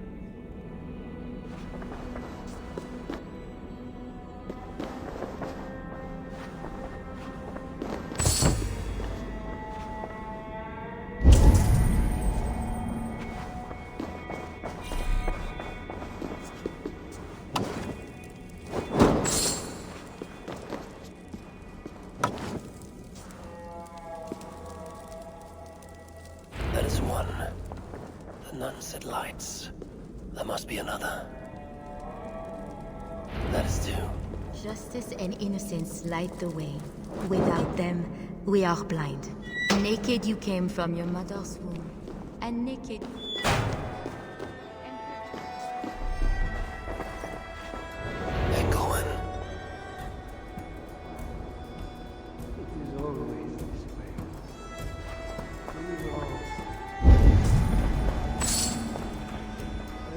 That is one. The nun said lights. There must be another. That is two. Justice and innocence light the way. Without them, we are blind. Naked you came from your mother's womb, and naked... Engelman.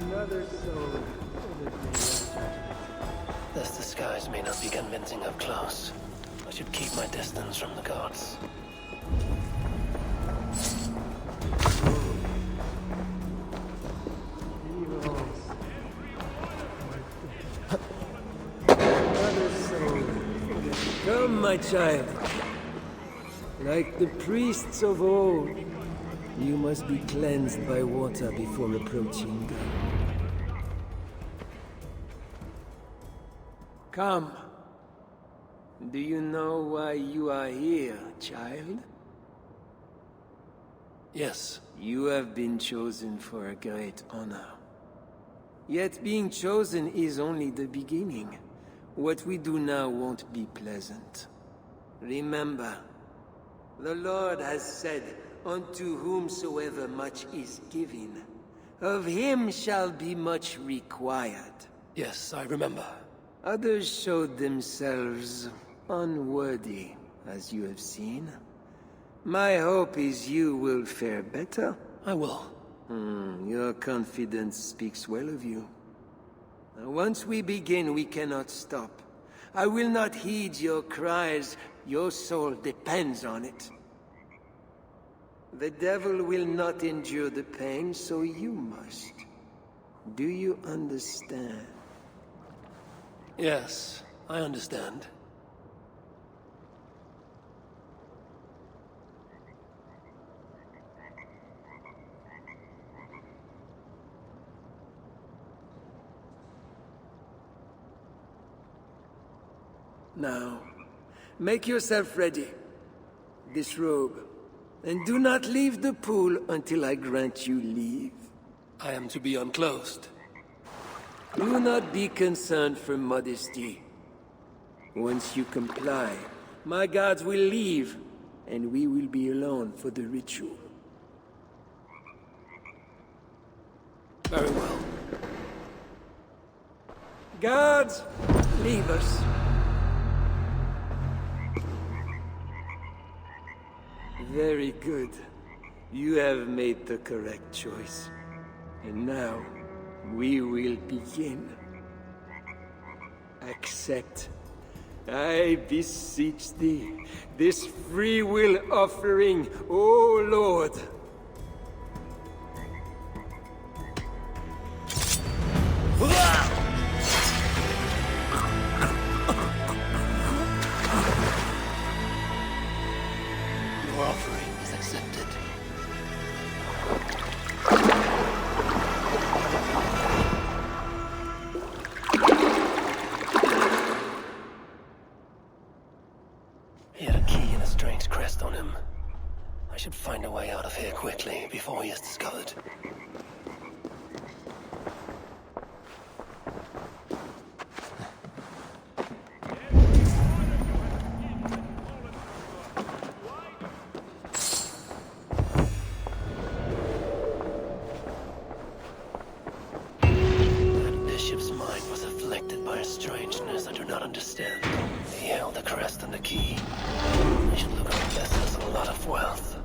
Another soul. This disguise may not be convincing up close. I should keep my distance from the gods. Another soul. Come, my child. Like the priests of old, you must be cleansed by water before approaching God. Come. Do you know why you are here, child? Yes. You have been chosen for a great honor. Yet being chosen is only the beginning. What we do now won't be pleasant. Remember, the Lord has said, "Unto whomsoever much is given, of him shall be much required." Yes, I remember. Others showed themselves unworthy, as you have seen. My hope is you will fare better. I will. Your confidence speaks well of you. Now, once we begin, we cannot stop. I will not heed your cries. Your soul depends on it. The devil will not endure the pain, so you must. Do you understand? Yes, I understand. Now, make yourself ready. Disrobe. And do not leave the pool until I grant you leave. I am to be unclothed. Do not be concerned for modesty. Once you comply, my gods will leave, and we will be alone for the ritual. Very well. Guards, leave us. Very good. You have made the correct choice. And now, we will begin. Accept, I beseech thee, this free will offering, O Lord. Your offering is accepted. He had a key and a strange crest on him. I should find a way out of here quickly before he is discovered. That bishop's mind was afflicted by a strangeness I do not understand. He held the crest and the key. I should look on this as a lot of wealth.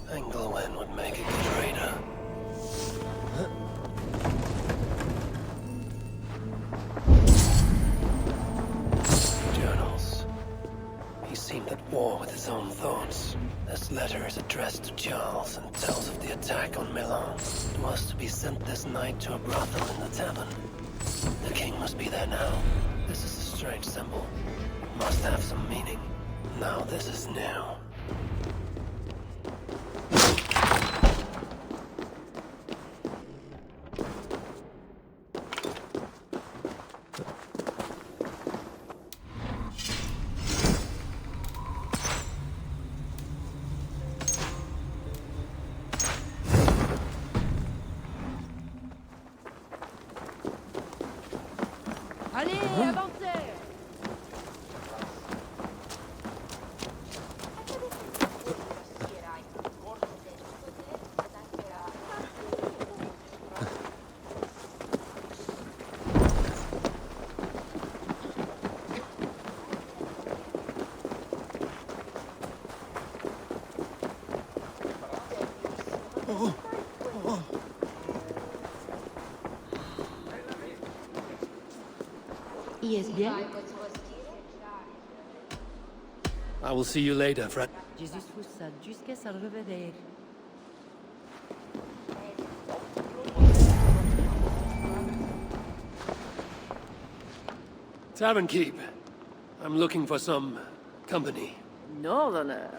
Englewen would make a good raider. Journals. He seemed at war with his own thoughts. This letter is addressed to Charles and tells of the attack on Milan. It was to be sent this night to a brothel in the tavern. The king must be there now. This is a strange symbol. It must have some meaning. Now this is new. Allez, avancez! Yes, bien. I will see you later, Fred. Jesus fussa jusqu'à sa revedere. Tavern keep. I'm looking for some company. Northerner.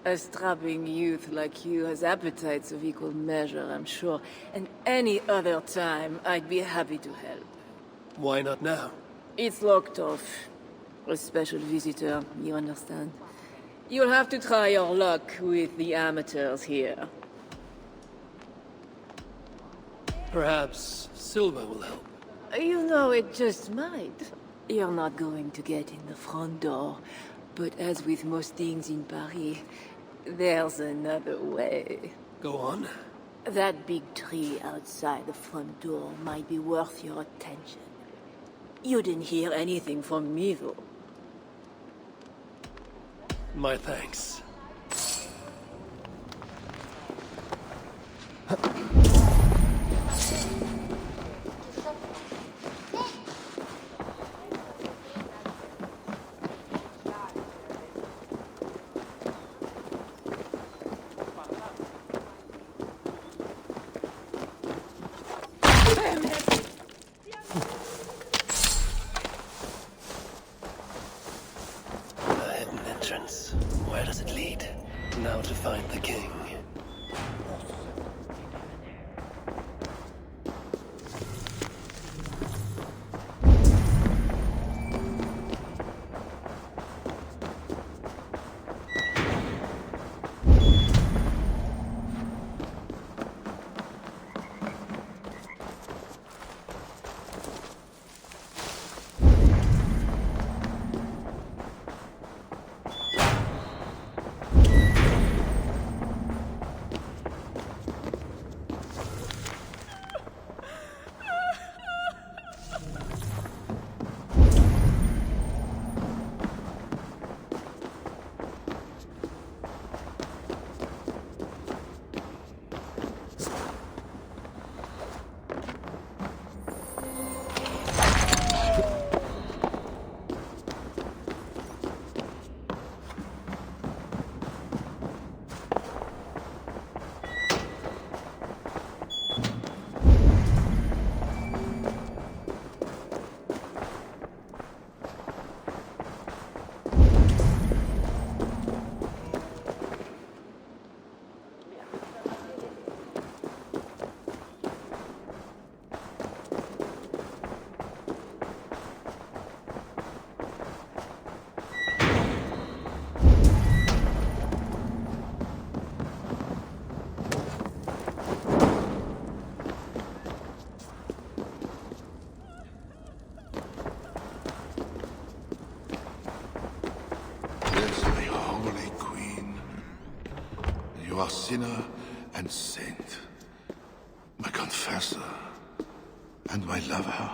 A strapping youth like you has appetites of equal measure, I'm sure. And any other time, I'd be happy to help. Why not now? It's locked off. A special visitor, you understand. You'll have to try your luck with the amateurs here. Perhaps silver will help. You know, it just might. You're not going to get in the front door. But as with most things in Paris, there's another way. Go on. That big tree outside the front door might be worth your attention. You didn't hear anything from me, though. My thanks. A hidden entrance. Where does it lead? Now to find the king. You are sinner and saint, my confessor and my lover.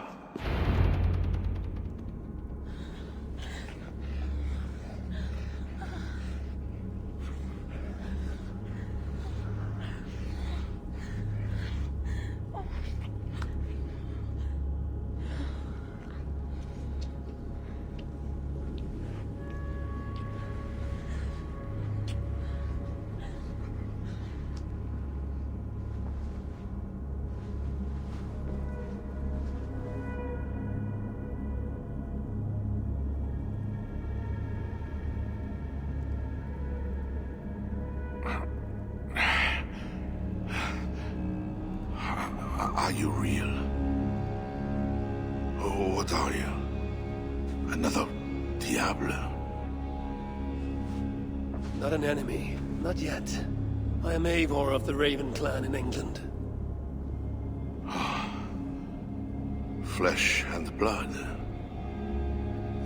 Are you real? Or what are you? Another Diablo? Not an enemy. Not yet. I am Eivor of the Raven clan in England. Flesh and blood.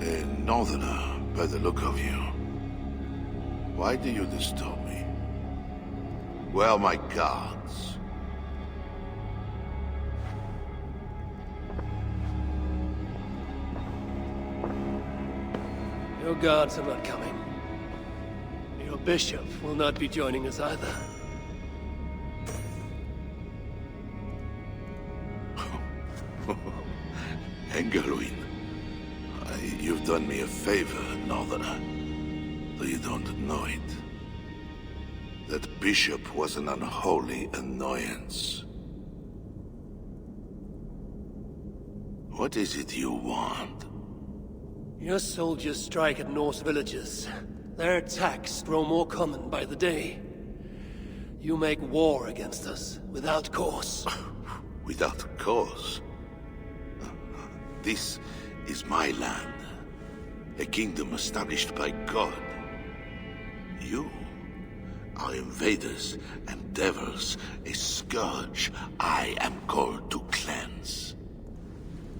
A northerner, by the look of you. Why do you disturb me? Where are my guards? Your guards are not coming. Your bishop will not be joining us either. Engelwin, you've done me a favor, northerner. Though you don't know it. That bishop was an unholy annoyance. What is it you want? Your soldiers strike at Norse villages. Their attacks grow more common by the day. You make war against us, without cause. Without cause? This is my land. A kingdom established by God. You are invaders and devils, a scourge I am called to cleanse.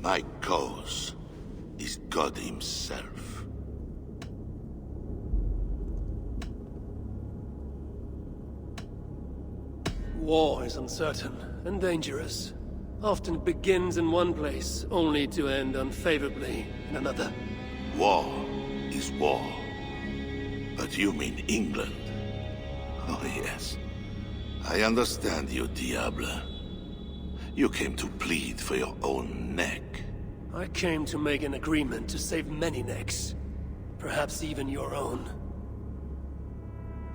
My cause is God himself. War is uncertain and dangerous. Often begins in one place, only to end unfavorably in another. War is war. But you mean England? Oh yes. I understand you, Diable. You came to plead for your own neck. I came to make an agreement to save many necks. Perhaps even your own.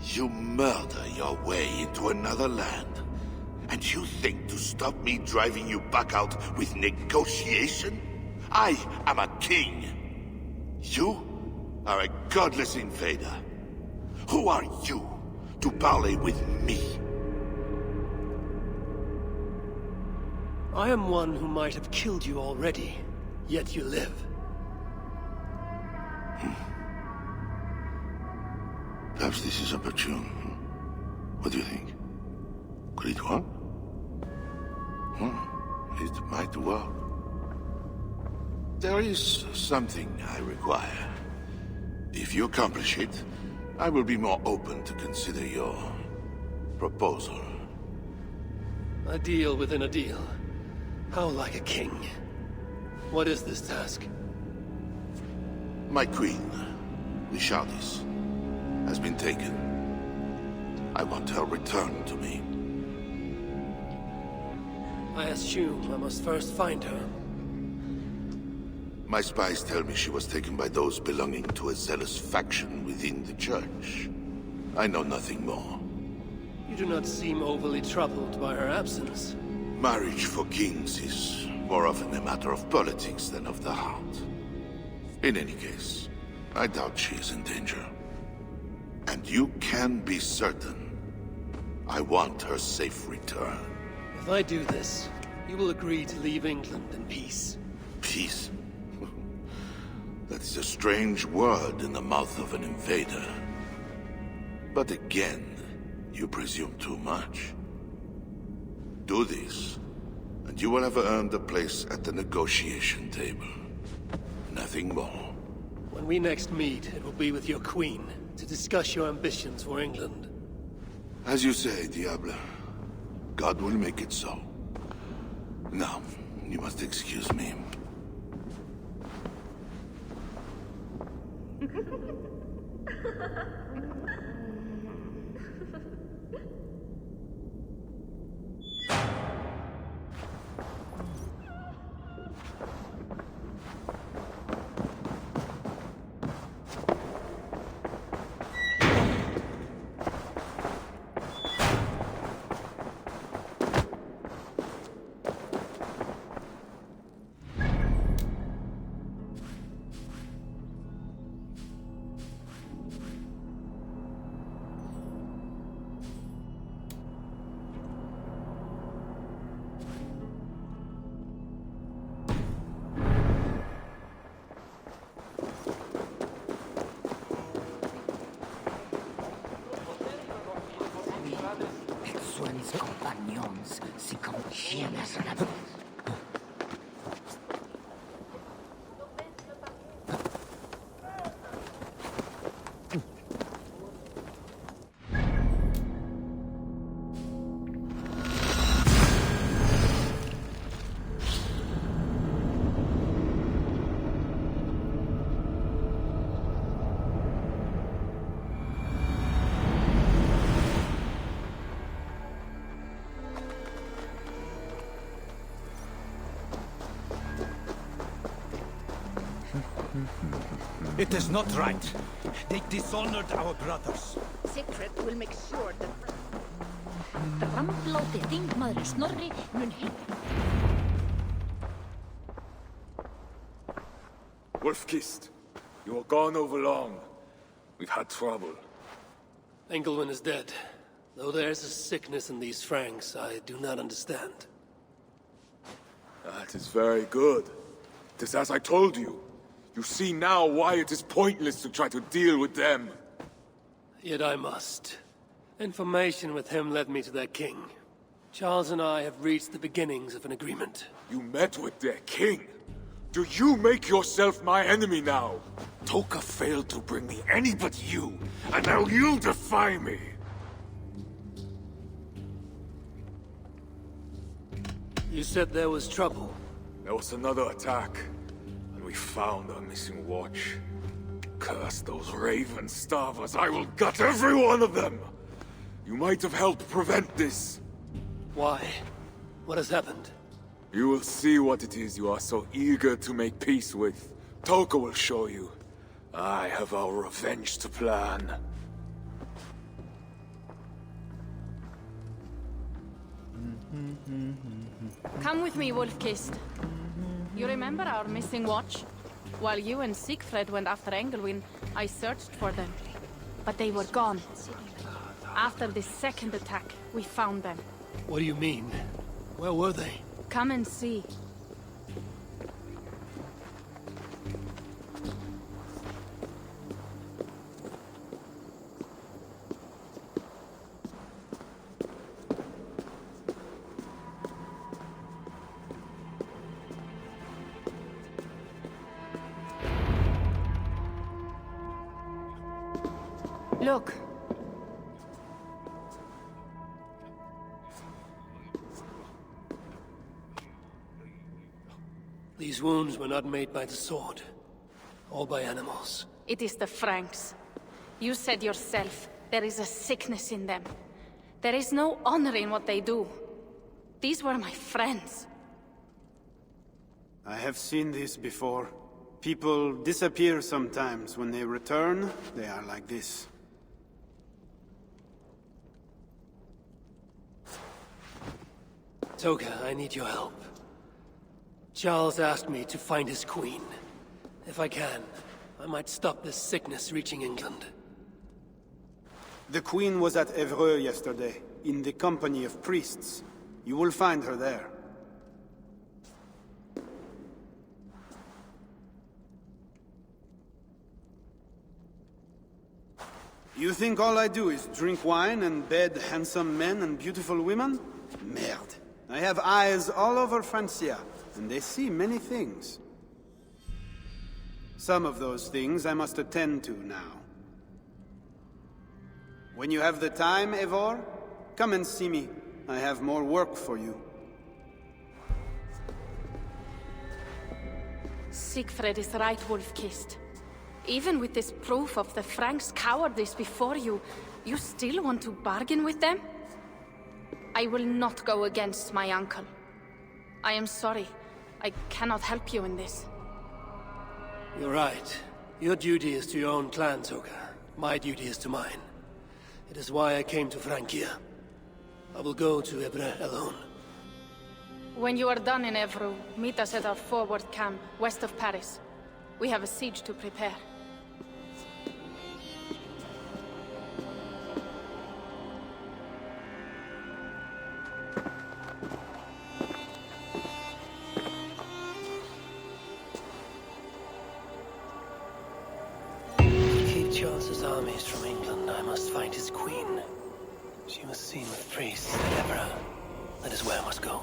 You murder your way into another land, and you think to stop me driving you back out with negotiation? I am a king. You are a godless invader. Who are you to parley with me? I am one who might have killed you already, yet you live. Perhaps this is opportune. What do you think? Could it work? It might work. There is something I require. If you accomplish it, I will be more open to consider your proposal. A deal within a deal. How like a king. What is this task? My queen, Lishardis, has been taken. I want her returned to me. I assume I must first find her. My spies tell me she was taken by those belonging to a zealous faction within the church. I know nothing more. You do not seem overly troubled by her absence. Marriage for kings is more often a matter of politics than of the heart. In any case, I doubt she is in danger. And you can be certain, I want her safe return. If I do this, you will agree to leave England in peace. Peace? That is a strange word in the mouth of an invader. But again, you presume too much. Do this, and you will have earned a place at the negotiation table. Nothing more. When we next meet, it will be with your queen, to discuss your ambitions for England. As you say, Diable. God will make it so. Now, you must excuse me. Compagnons, si conscienes la vie. It is not right. They dishonored our brothers. Secret will make sure that... Framblóti þingmaður Snorri mun Wolf-Kissed, you were gone over long. We've had trouble. Engelwin is dead. Though there's a sickness in these Franks I do not understand. That is very good. It is as I told you. You see now why it is pointless to try to deal with them. Yet I must. Information with him led me to their king. Charles and I have reached the beginnings of an agreement. You met with their king? Do you make yourself my enemy now? Toka failed to bring me any but you, and now you'll defy me! You said there was trouble. There was another attack, and we found our missing watch. Curse those raven starvers, I will gut every one of them! You might have helped prevent this. Why? What has happened? You will see what it is you are so eager to make peace with. Toka will show you. I have our revenge to plan. Come with me, Wolf-Kissed. You remember our missing watch? While you and Siegfried went after Engelwin, I searched for them. But they were gone. After the second attack, we found them. What do you mean? Where were they? Come and see. Look. These wounds were not made by the sword, or by animals. It is the Franks. You said yourself, there is a sickness in them. There is no honor in what they do. These were my friends. I have seen this before. People disappear sometimes. When they return, they are like this. Toka, I need your help. Charles asked me to find his queen. If I can, I might stop this sickness reaching England. The queen was at Evreux yesterday, in the company of priests. You will find her there. You think all I do is drink wine and bed handsome men and beautiful women? Merde. I have eyes all over Francia, and they see many things. Some of those things I must attend to now. When you have the time, Eivor, come and see me. I have more work for you. Siegfried is right, Wolf-Kissed. Even with this proof of the Franks' cowardice before you, you still want to bargain with them? I will not go against my uncle. I am sorry. I cannot help you in this. You're right. Your duty is to your own clan, Toka. My duty is to mine. It is why I came to Francia. I will go to Evreux alone. When you are done in Evreux, meet us at our forward camp, west of Paris. We have a siege to prepare. Charles's armies from England, I must find his queen. She was seen with priests at Evreux. That is where I must go.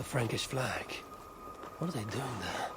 Frankish flag. What are they doing there?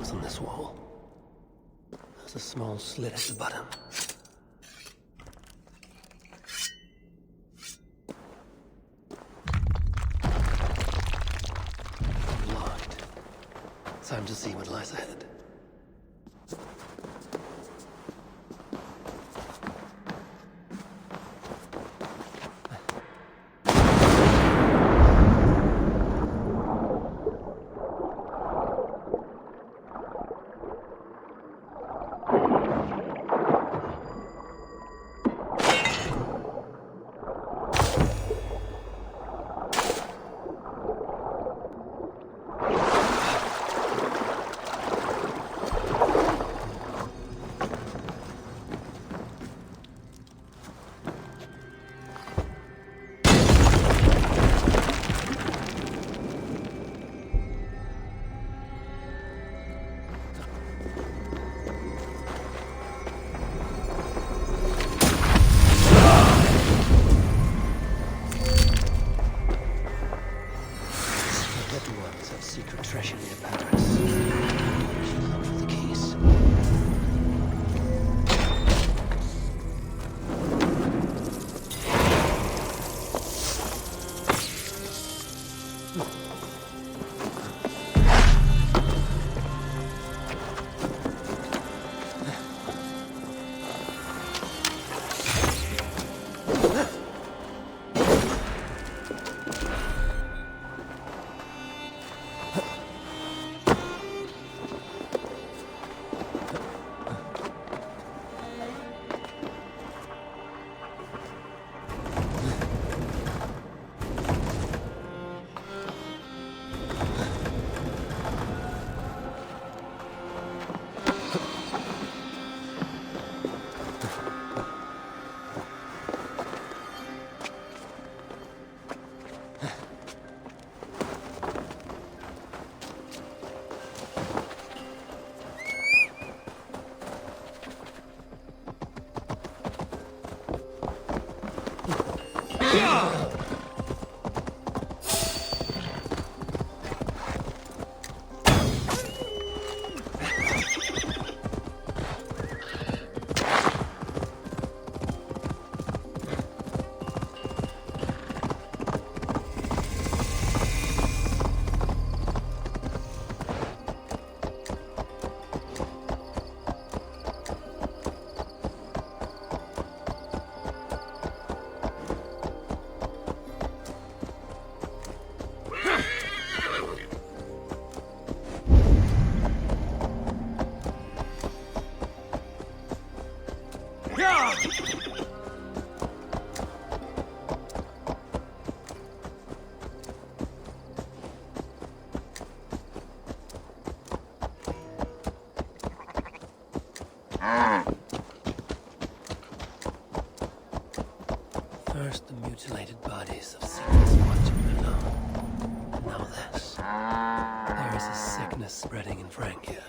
On this wall. There's a small slit at the bottom. Locked. Time to see what lies ahead. First, the mutilated bodies of sickness watching below. Now this. There is a sickness spreading in Francia.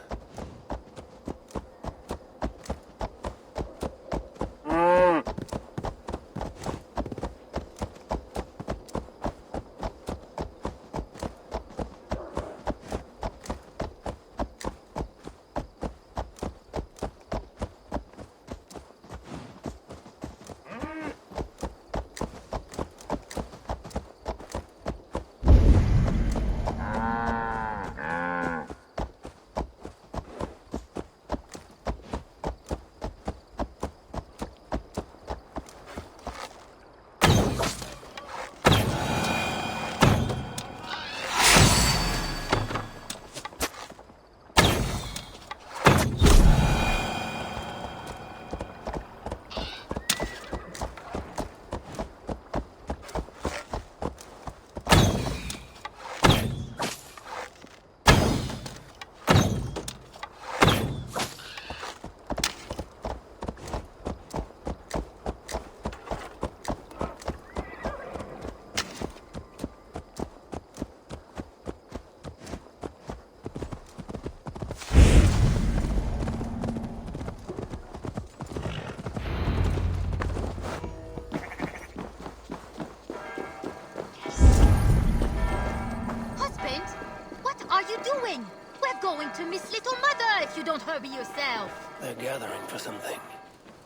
Going to Miss Little Mother if you don't hurry yourself. They're gathering for something.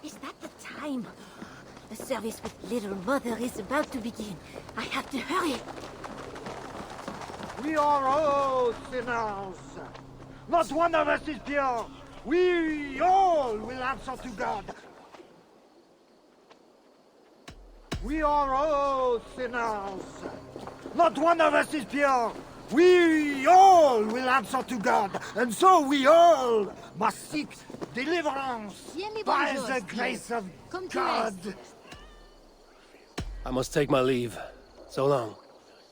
Is that the time? The service with Little Mother is about to begin. I have to hurry. We are all sinners. Not one of us is pure. We all will answer to God. We are all sinners. Not one of us is pure. We all will answer to God, and so we all must seek deliverance by the grace of God. I must take my leave. So long.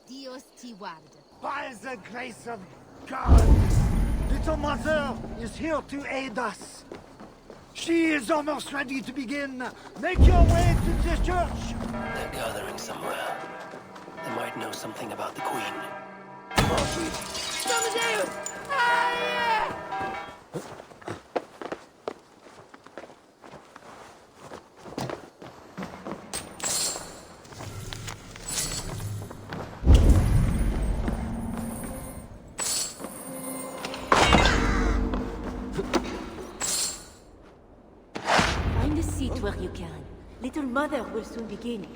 Dios te guarde. By the grace of God, Little Mother is here to aid us. She is almost ready to begin. Make your way to the church. They're gathering somewhere. They might know something about the Queen. Find a seat where you can. Little Mother will soon begin.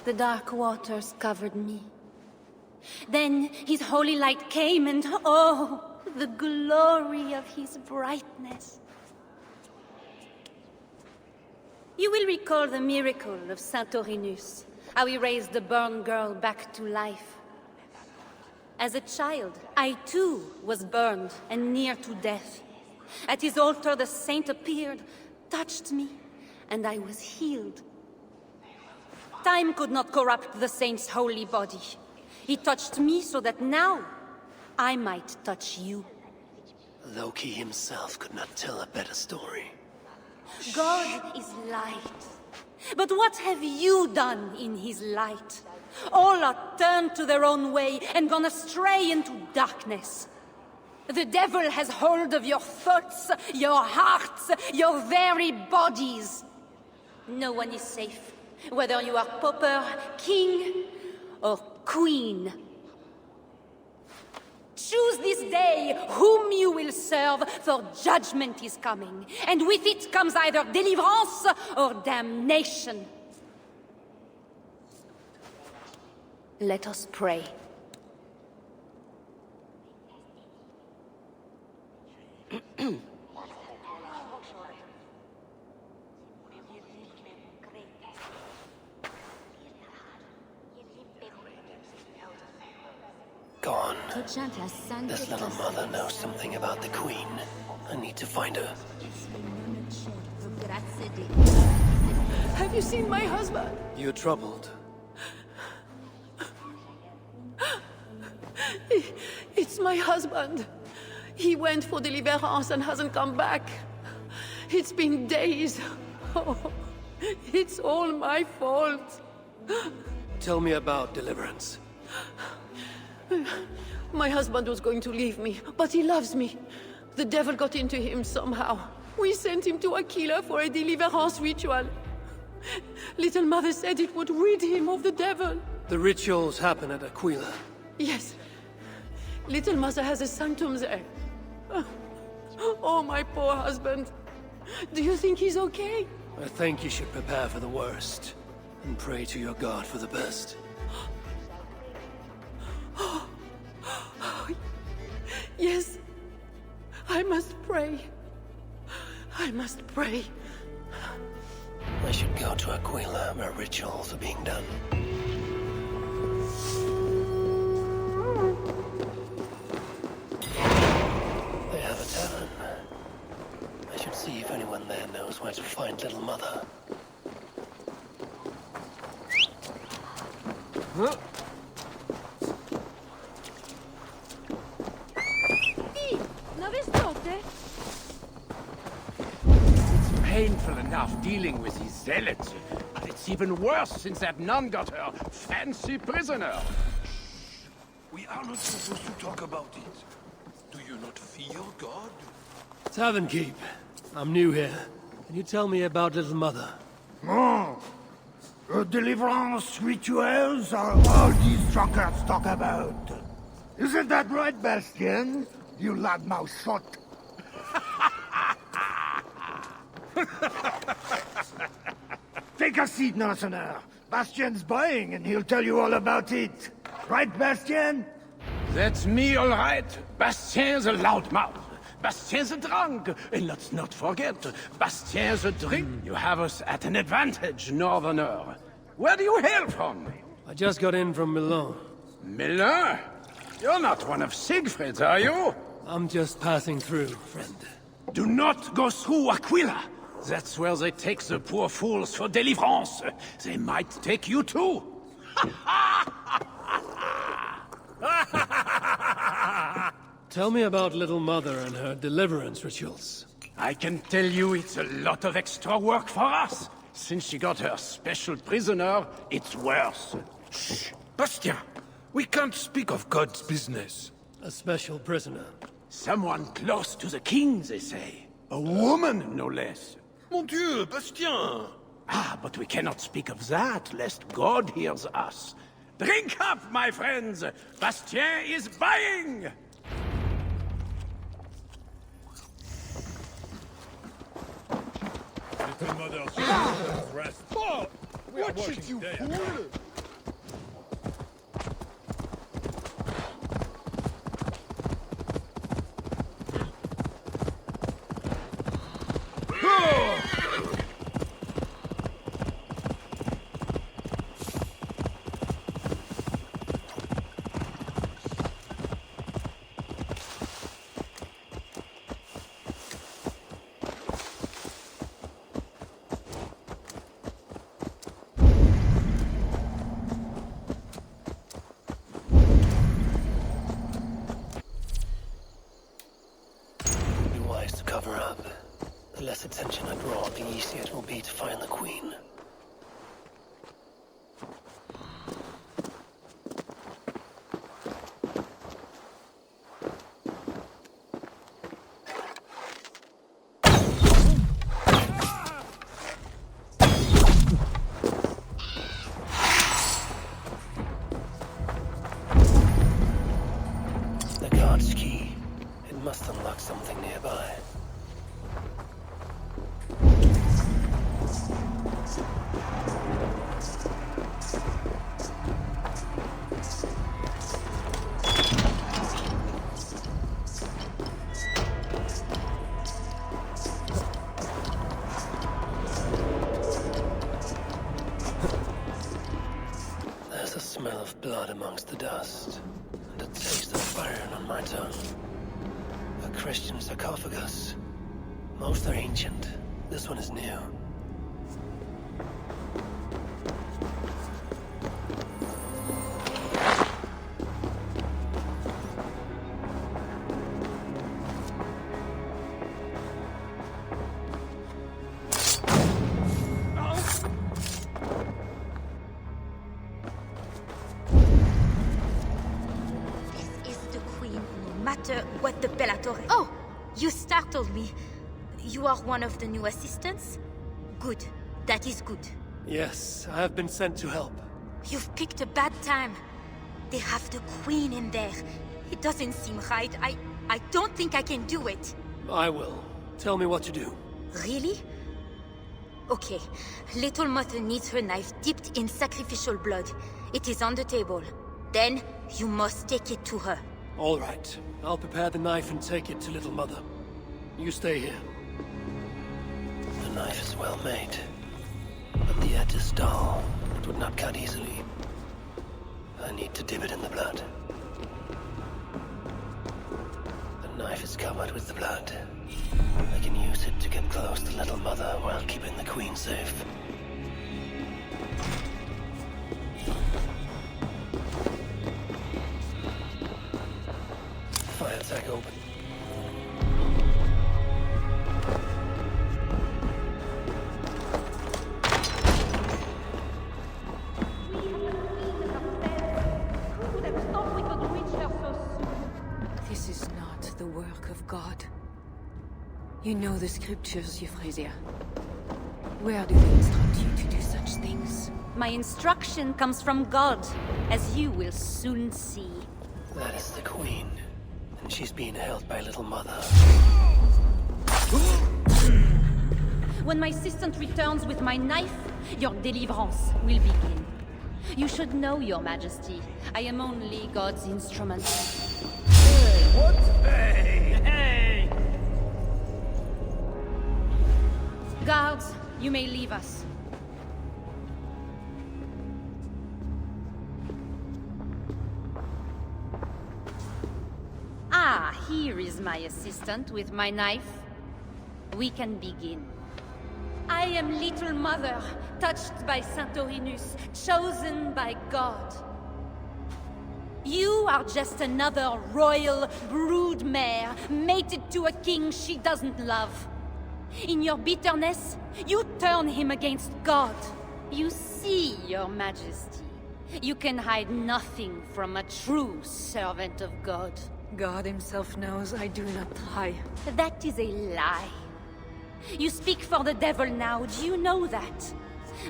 The dark waters covered me. Then his holy light came and oh, the glory of his brightness. You will recall the miracle of Saint Aurinus, how he raised the burned girl back to life. As a child, I too was burned and near to death. At his altar the saint appeared, touched me, and I was healed. Time could not corrupt the saint's holy body. He touched me so that now I might touch you. Loki himself could not tell a better story. God is light. But what have you done in his light? All are turned to their own way and gone astray into darkness. The devil has hold of your thoughts, your hearts, your very bodies. No one is safe, whether you are pauper, king, or queen. Choose this day whom you will serve, for judgment is coming, and with it comes either deliverance or damnation. Let us pray. Gone. This little mother knows something about the Queen. I need to find her. Have you seen my husband? You're troubled. It's my husband. He went for deliverance and hasn't come back. It's been days. Oh, it's all my fault. Tell me about deliverance. My husband was going to leave me, but he loves me. The devil got into him somehow. We sent him to Aquila for a deliverance ritual. Little Mother said it would rid him of the devil. The rituals happen at Aquila. Yes. Little Mother has a sanctum there. Oh, my poor husband. Do you think he's okay? I think you should prepare for the worst and pray to your God for the best. Yes. I must pray. I must pray. I should go to Aquila, where rituals are being done. They have a tavern. I should see if anyone there knows where to find Little Mother. Huh? It's painful enough dealing with these zealots, but it's even worse since that nun got her fancy prisoner. We are not supposed to talk about it. Do you not fear God? Tavern keep. I'm new here. Can you tell me about Little Mother? Oh, deliverance rituals are all these drunkards talk about. Isn't that right, Bastien? You loudmouth shot. Take a seat, Northerner. Bastien's buying, and he'll tell you all about it. Right, Bastien? That's me, all right. Bastien's a loudmouth. Bastien's a drunk. And let's not forget, Bastien's a drink. You have us at an advantage, Northerner. Where do you hail from? I just got in from Milan. Milan? You're not one of Siegfried's, are you? I'm just passing through, friend. Do not go through Aquila. That's where they take the poor fools for deliverance. They might take you too. Tell me about Little Mother and her deliverance rituals. I can tell you it's a lot of extra work for us. Since she got her special prisoner, it's worse. Shh! Bastien! We can't speak of God's business. A special prisoner. Someone close to the king, they say. A woman, no less. Mon Dieu, Bastien! Ah, but we cannot speak of that, lest God hears us. Drink up, my friends! Bastien is buying! Little Mother, rest. Oh! We are Watch working it, you day fool! and smell of blood amongst the dust, and a taste of iron on my tongue. A Christian sarcophagus. Most are ancient. This one is new. What the Bellator... Oh! You startled me. You are one of the new assistants? Good. That is good. Yes, I have been sent to help. You've picked a bad time. They have the Queen in there. It doesn't seem right. I don't think I can do it. I will. Tell me what to do. Really? Okay. Little Mother needs her knife dipped in sacrificial blood. It is on the table. Then, you must take it to her. All right. I'll prepare the knife and take it to Little Mother. You stay here. The knife is well made, but the edge is dull. It would not cut easily. I need to dip it in the blood. The knife is covered with the blood. I can use it to get close to Little Mother while keeping the Queen safe. Fire tag open. This is not the work of God. You know the scriptures, Euphrasia. Where do they instruct you to do such things? My instruction comes from God, as you will soon see. That is the Queen, and she's being held by Little Mother. When my assistant returns with my knife, your deliverance will begin. You should know, Your Majesty, I am only God's instrument. What? Hey! Hey! Guards, you may leave us. Ah, here is my assistant with my knife. We can begin. I am Little Mother, touched by Santorinus, chosen by God. You are just another royal broodmare, mated to a king she doesn't love. In your bitterness, you turn him against God. You see, Your Majesty, you can hide nothing from a true servant of God. God himself knows I do not try. That is a lie. You speak for the devil now, do you know that?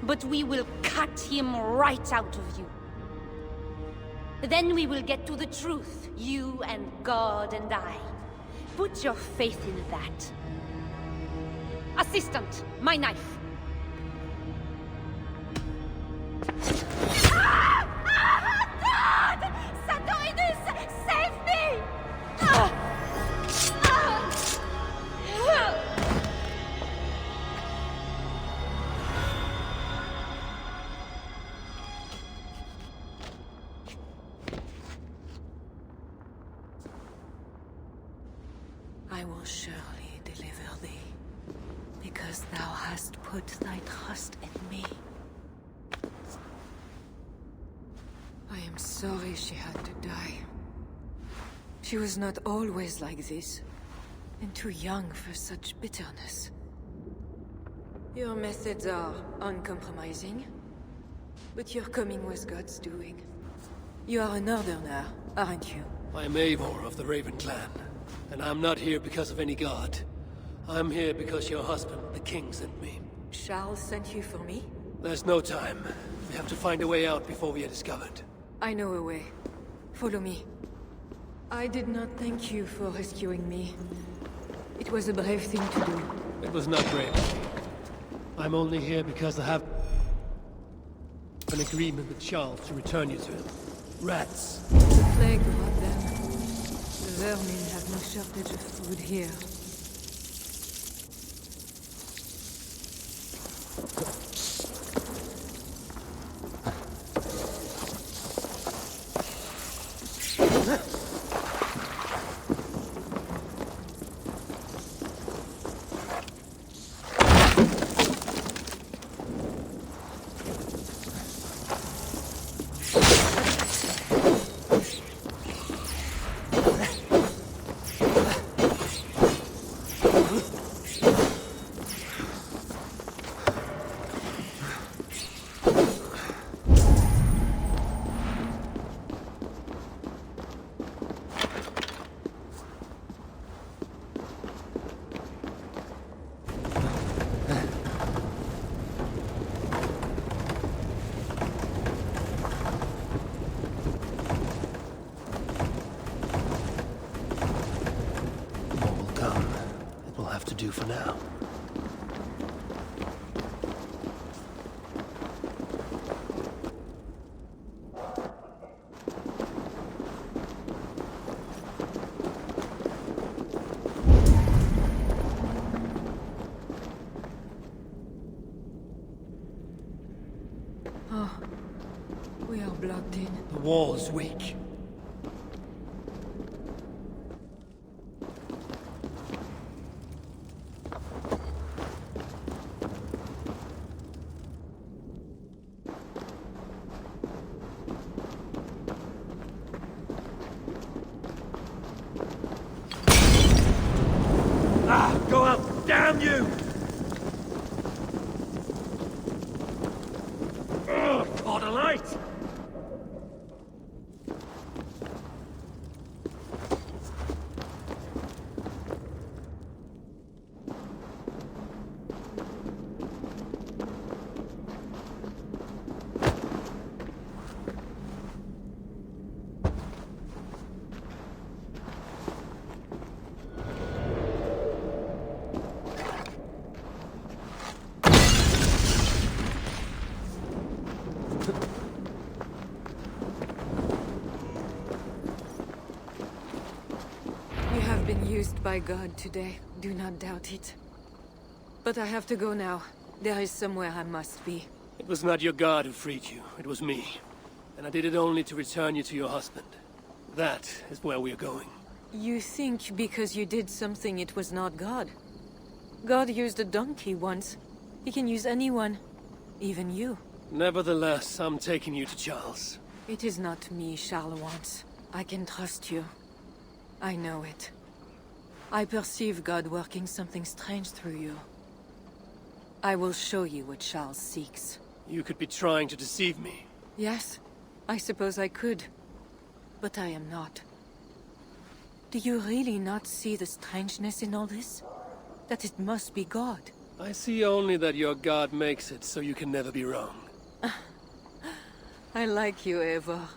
But we will cut him right out of you. Then we will get to the truth, you and God and I. Put your faith in that. Assistant, my knife. God! Santorinus, save me! I will surely deliver thee, because thou hast put thy trust in me. I am sorry she had to die. She was not always like this, and too young for such bitterness. Your methods are uncompromising, but your coming was God's doing. You are a northerner, aren't you? I am Eivor of the Raven clan, and I'm not here because of any god. I'm here because your husband, the king, sent me. Charles sent you for me? There's no time. We have to find a way out before we are discovered. I know a way. Follow me. I did not thank you for rescuing me. It was a brave thing to do. It was not brave. I'm only here because I have an agreement with Charles to return you to him. Rats. The plague brought them. The vermin have no shortage of food here. do for now. Oh, we are blocked in. The wall's weak. Go up! Damn you! Caught a light! You have been used by God today. Do not doubt it. But I have to go now. There is somewhere I must be. It was not your god who freed you, it was me. And I did it only to return you to your husband. That is where we are going. You think because you did something it was not God? God used a donkey once. He can use anyone. Even you. Nevertheless, I'm taking you to Charles. It is not me Charles wants. I can trust you. I know it. I perceive God working something strange through you. I will show you what Charles seeks. You could be trying to deceive me. Yes, I suppose I could. But I am not. Do you really not see the strangeness in all this? That it must be God? I see only that your god makes it so you can never be wrong. I like you, Eivor.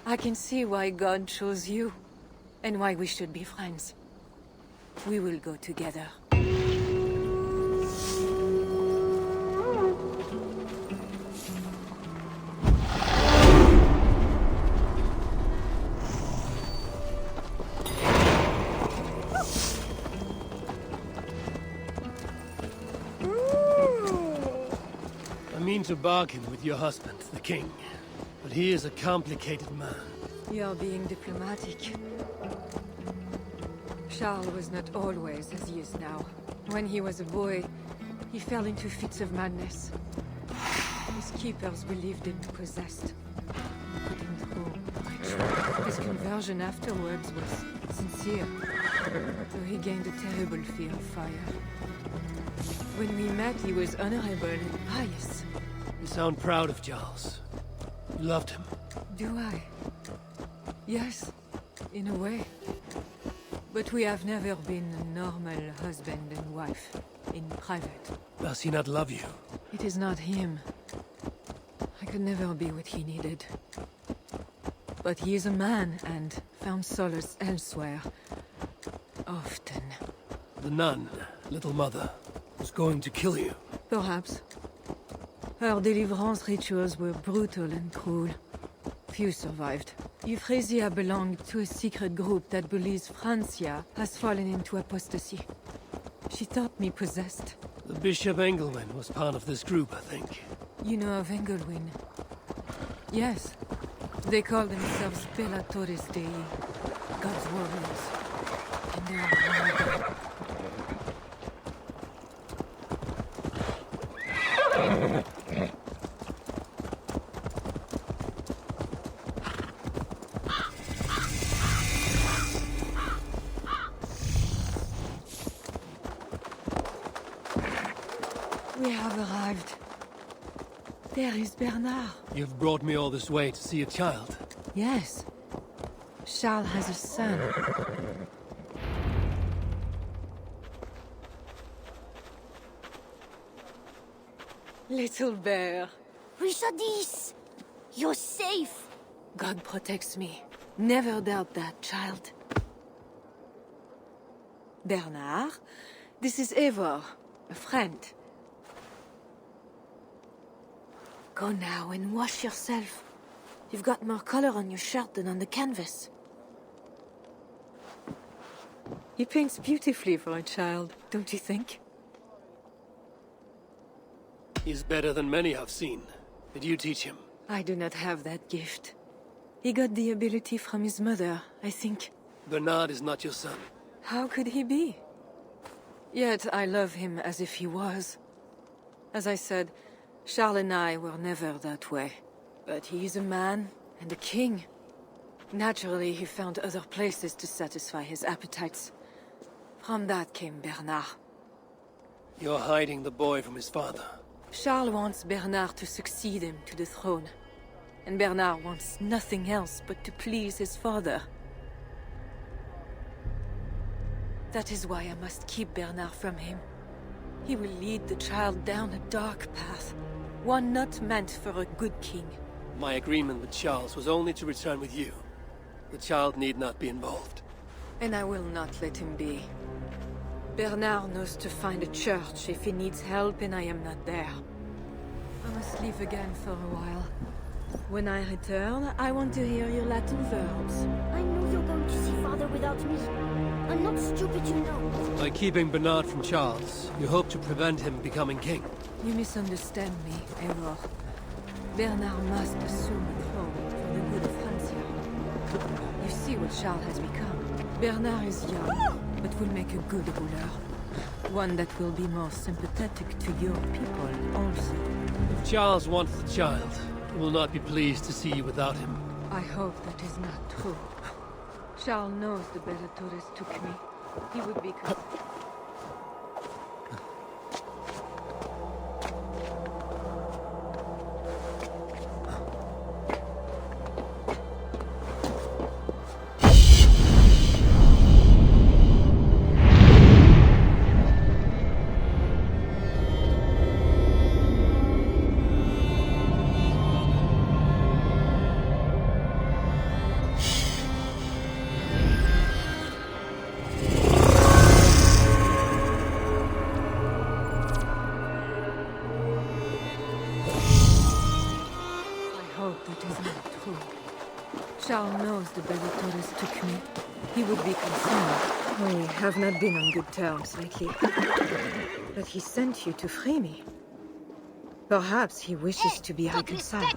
I can see why God chose you, and why we should be friends. We will go together. I mean to bargain with your husband, the king. But he is a complicated man. You are being diplomatic. Charles was not always as he is now. When he was a boy, he fell into fits of madness. His keepers believed him possessed. Put him through ritual. His conversion afterwards was sincere, though he gained a terrible fear of fire. When we met, he was honorable and pious. You sound proud of Charles. You loved him. Do I? Yes, in a way. But we have never been a normal husband and wife, in private. Does he not love you? It is not him. I could never be what he needed. But he is a man, and found solace elsewhere. Often. The nun, little mother, was going to kill you. Perhaps. Her deliverance rituals were brutal and cruel. Few survived. Euphrasia belonged to a secret group that believes Francia has fallen into apostasy. She thought me possessed. The Bishop Engelwin was part of this group, I think. You know of Engelwin? Yes. They call themselves Pelatores Dei, God's warriors. And they are murdered. We have arrived. There is Bernard. You've brought me all this way to see a child. Yes. Charles has a son. Little bear. Richardis! You're safe! God protects me. Never doubt that, child. Bernard, This is Eivor, a friend. Go now and wash yourself. You've got more color on your shirt than on the canvas. He paints beautifully for a child, don't you think? He's better than many I've seen. Did you teach him? I do not have that gift. He got the ability from his mother, I think. Bernard is not your son. How could he be? Yet I love him as if he was. As I said, Charles and I were never that way. But he is a man and a king. Naturally, he found other places to satisfy his appetites. From that came Bernard. You're hiding the boy from his father. Charles wants Bernard to succeed him to the throne. And Bernard wants nothing else but to please his father. That is why I must keep Bernard from him. He will lead the child down a dark path. One not meant for a good king. My agreement with Charles was only to return with you. The child need not be involved. And I will not let him be. Bernard knows to find a church if he needs help and I am not there. I must leave again for a while. When I return, I want to hear your Latin verbs. I know you're going to see Father without me. I'm not stupid, you know. By keeping Bernard from Charles, you hope to prevent him becoming king. You misunderstand me, Eivor. Bernard must assume the throne for the good of Francia. You see what Charles has become. Bernard is young, but will make a good ruler. One that will be more sympathetic to your people also. If Charles wants the child, he will not be pleased to see you without him. I hope that is not true. Charles knows the Bellatores took me. He would be... Charles knows the Bellatores took me. He would be concerned. We have not been on good terms lately. But he sent you to free me. Perhaps he wishes to be reconciled.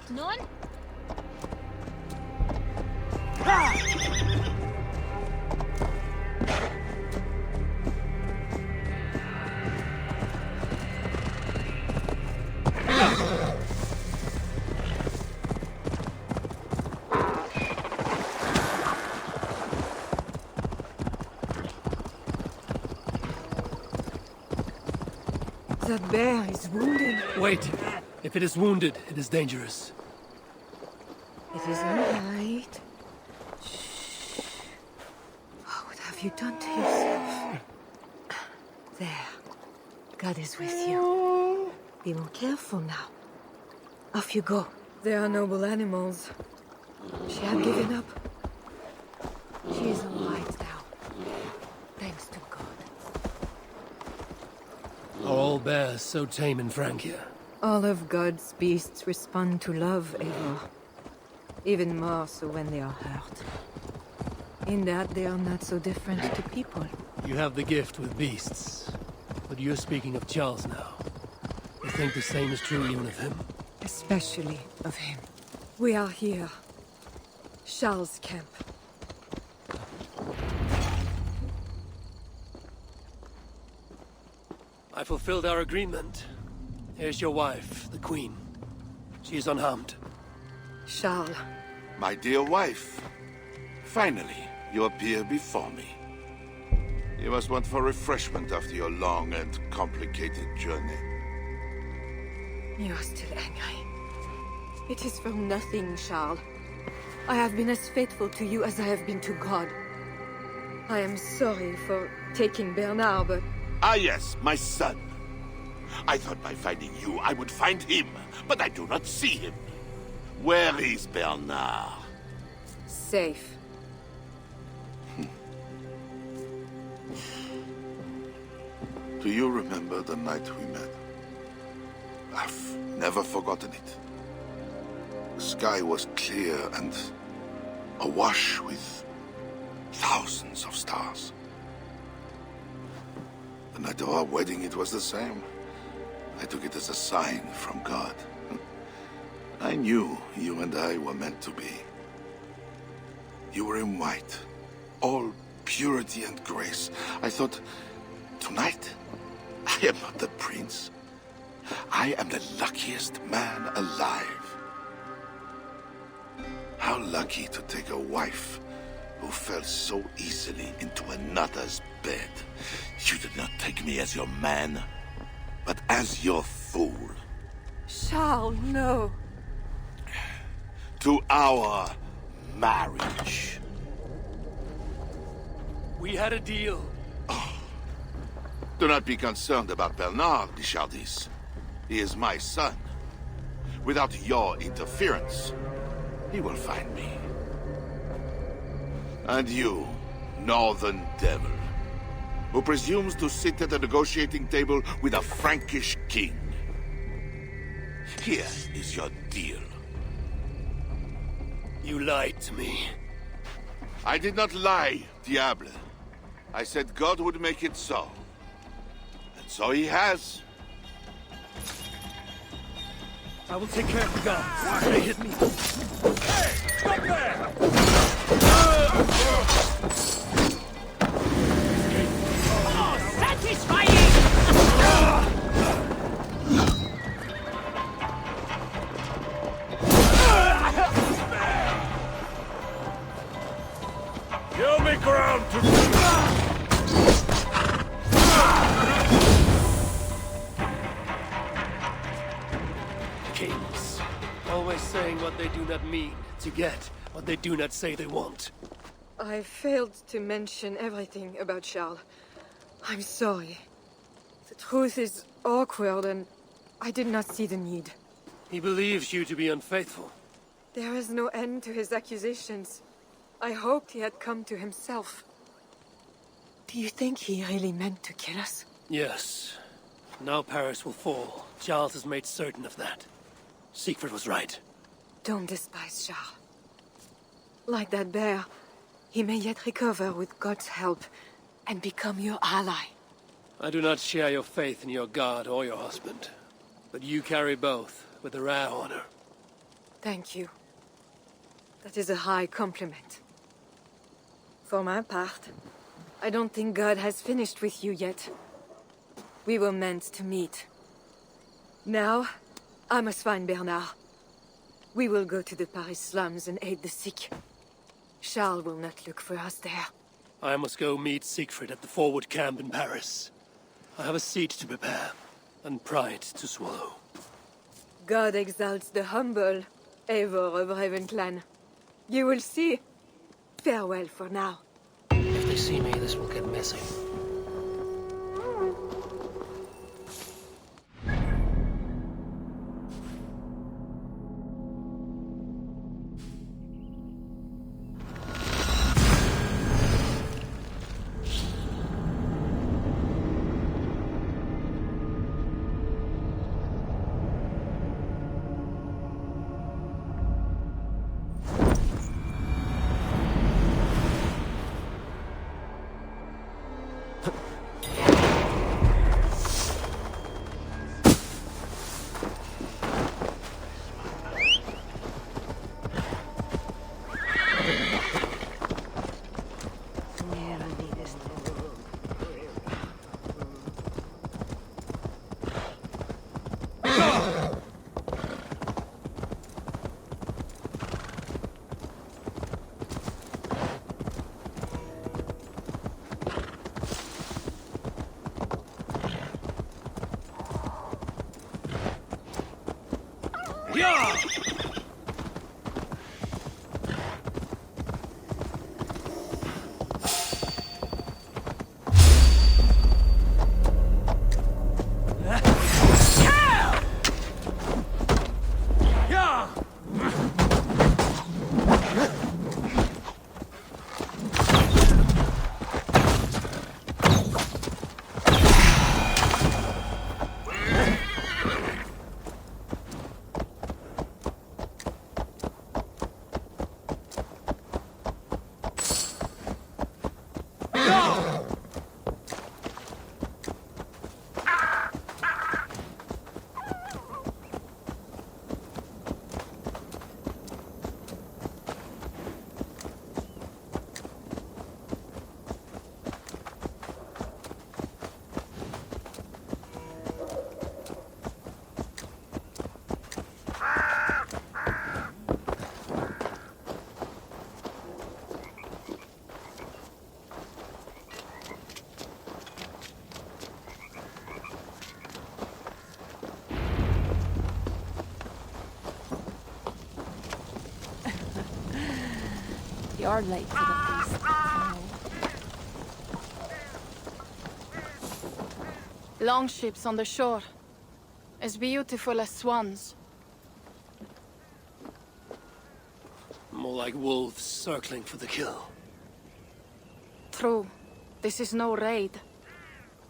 That bear is wounded. Wait. If it is wounded, it is dangerous. It is all right. Shh. What have you done to yourself? There. God is with you. Be more careful now. Off you go. They are noble animals. She had given up. She is all right now. Thanks to God. Are all bears so tame in Francia? All of God's beasts respond to love, Eivor. Even more so when they are hurt. In that, they are not so different to people. You have the gift with beasts. But you're speaking of Charles now. You think the same is true even of him? Especially of him. We are here. Charles' camp. I fulfilled our agreement. Here's your wife, the Queen. She is unharmed. Charles. My dear wife, finally, you appear before me. You must want for refreshment after your long and complicated journey. You are still angry. It is for nothing, Charles. I have been as faithful to you as I have been to God. I am sorry for taking Bernard, but... Ah yes, my son. I thought by finding you, I would find him, but I do not see him. Where is Bernard? Safe. Do you remember the night we met? I've never forgotten it. The sky was clear and awash with thousands of stars. The night of our wedding, it was the same. I took it as a sign from God. I knew you and I were meant to be. You were in white, all purity and grace. I thought, tonight, I am not the prince. I am the luckiest man alive. How lucky to take a wife who fell so easily into another's bed. You did not take me as your man, but as your fool. Charles, no. To our marriage. We had a deal. Do not be concerned about Bernard, Richardis. He is my son. Without your interference, he will find me. And you, northern devil, who presumes to sit at a negotiating table with a Frankish king. Here is your deal. You lied to me. I did not lie, Diable. I said God would make it so. And so he has. I will take care of the guns. They hit me. Hey! Stop there! Oh, satisfying! Give me ground to... Kings, always saying what they do not mean, to get what they do not say they want. I failed to mention everything about Charles. I'm sorry. The truth is awkward and I did not see the need. He believes you to be unfaithful. There is no end to his accusations. I hoped he had come to himself. Do you think he really meant to kill us? Yes. Now Paris will fall. Charles has made certain of that. Siegfried was right. Don't despise Charles. Like that bear, he may yet recover with God's help and become your ally. I do not share your faith in your God or your husband. But you carry both with a rare honor. Thank you. That is a high compliment. For my part, I don't think God has finished with you yet. We were meant to meet. Now, I must find Bernard. We will go to the Paris slums and aid the sick. Charles will not look for us there. I must go meet Siegfried at the forward camp in Paris. I have a seat to prepare, and pride to swallow. God exalts the humble, ever of Ravenclan. You will see. Farewell for now. If they see me, this will get messy. are late for the feast. Longships on the shore. As beautiful as swans. More like wolves circling for the kill. True. This is no raid.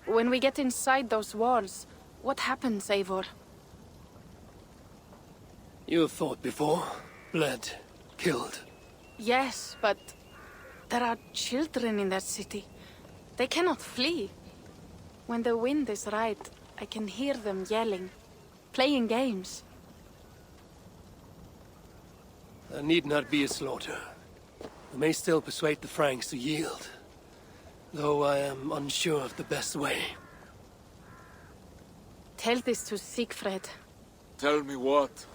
When we get inside those walls, what happens, Eivor? You have fought before, bled, killed. Yes, but there are children in that city. They cannot flee. When the wind is right, I can hear them yelling, playing games. There need not be a slaughter. We may still persuade the Franks to yield, though I am unsure of the best way. Tell this to Siegfried. Tell me what?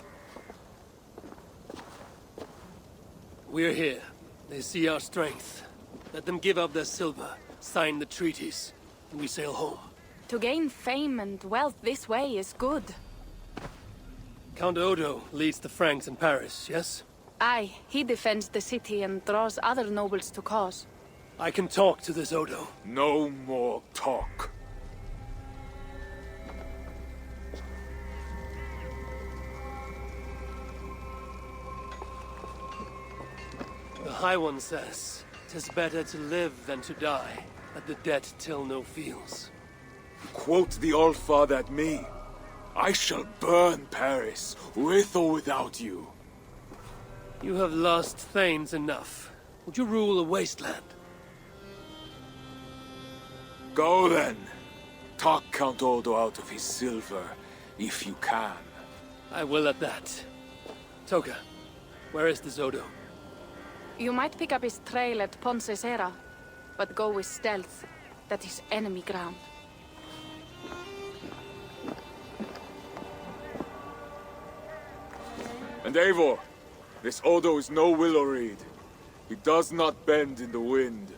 We're here. They see our strength. Let them give up their silver, sign the treaties, and we sail home. To gain fame and wealth this way is good. Count Odo leads the Franks in Paris, yes? Aye, he defends the city and draws other nobles to cause. I can talk to this Odo. No more talk. The High One says, 'tis better to live than to die, let the dead tell no feels. Quote the All-Father at me. I shall burn Paris, with or without you. You have lost thanes enough. Would you rule a wasteland? Go then. Talk Count Odo out of his silver, if you can. I will at that. Toka, where is this Odo? You might pick up his trail at Poncesera, but go with stealth. That is enemy ground. And Eivor, this Odo is no willow reed. He does not bend in the wind.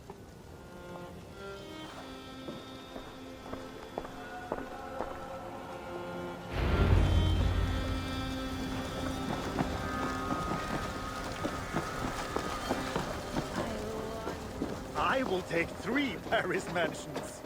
I will take 3 Paris mansions.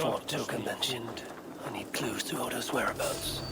Fort Toka mentioned. I need clues to Odo's whereabouts.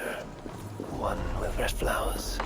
treasure. One with red flowers.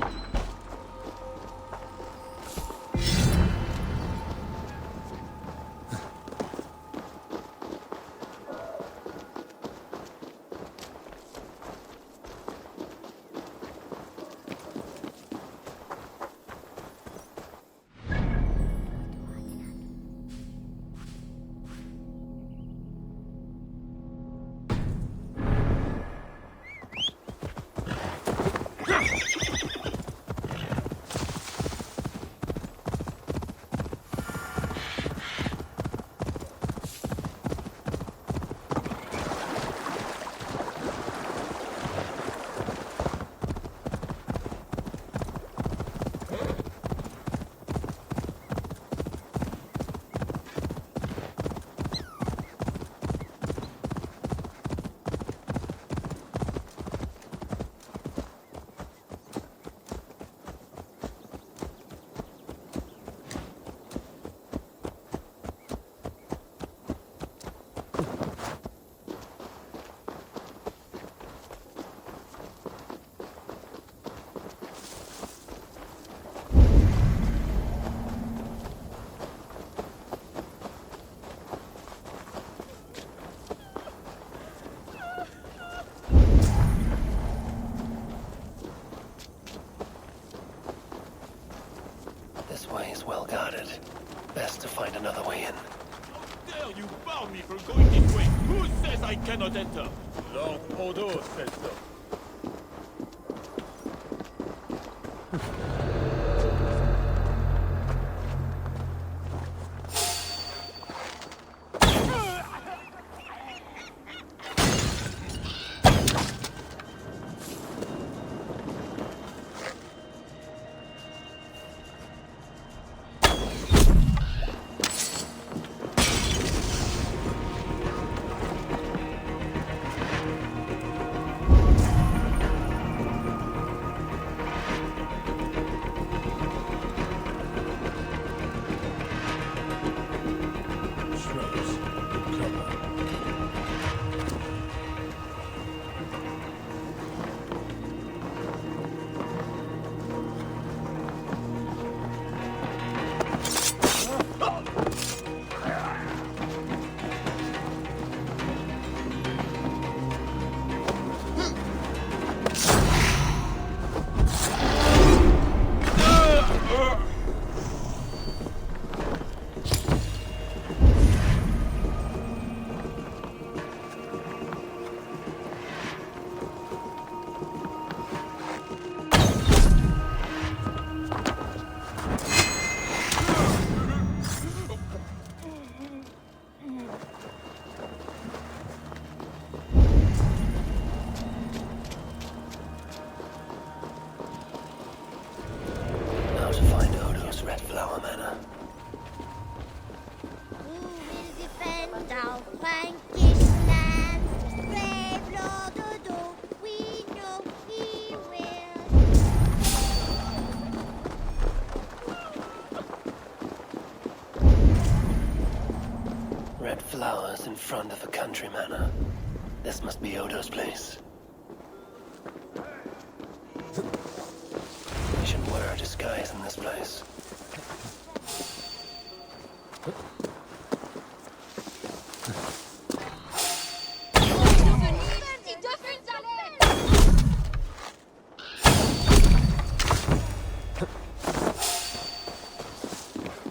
This way is well guarded. Best to find another way in. How dare you bar me from going this way? Who says I cannot enter? Lord Odo says so. Now to find Odo's Red Flower Manor. Who will defend our Frankish land? Brave Lord Odo, we know he will. Red flowers in front of a country manor. This must be Odo's place. We should wear a disguise in this place.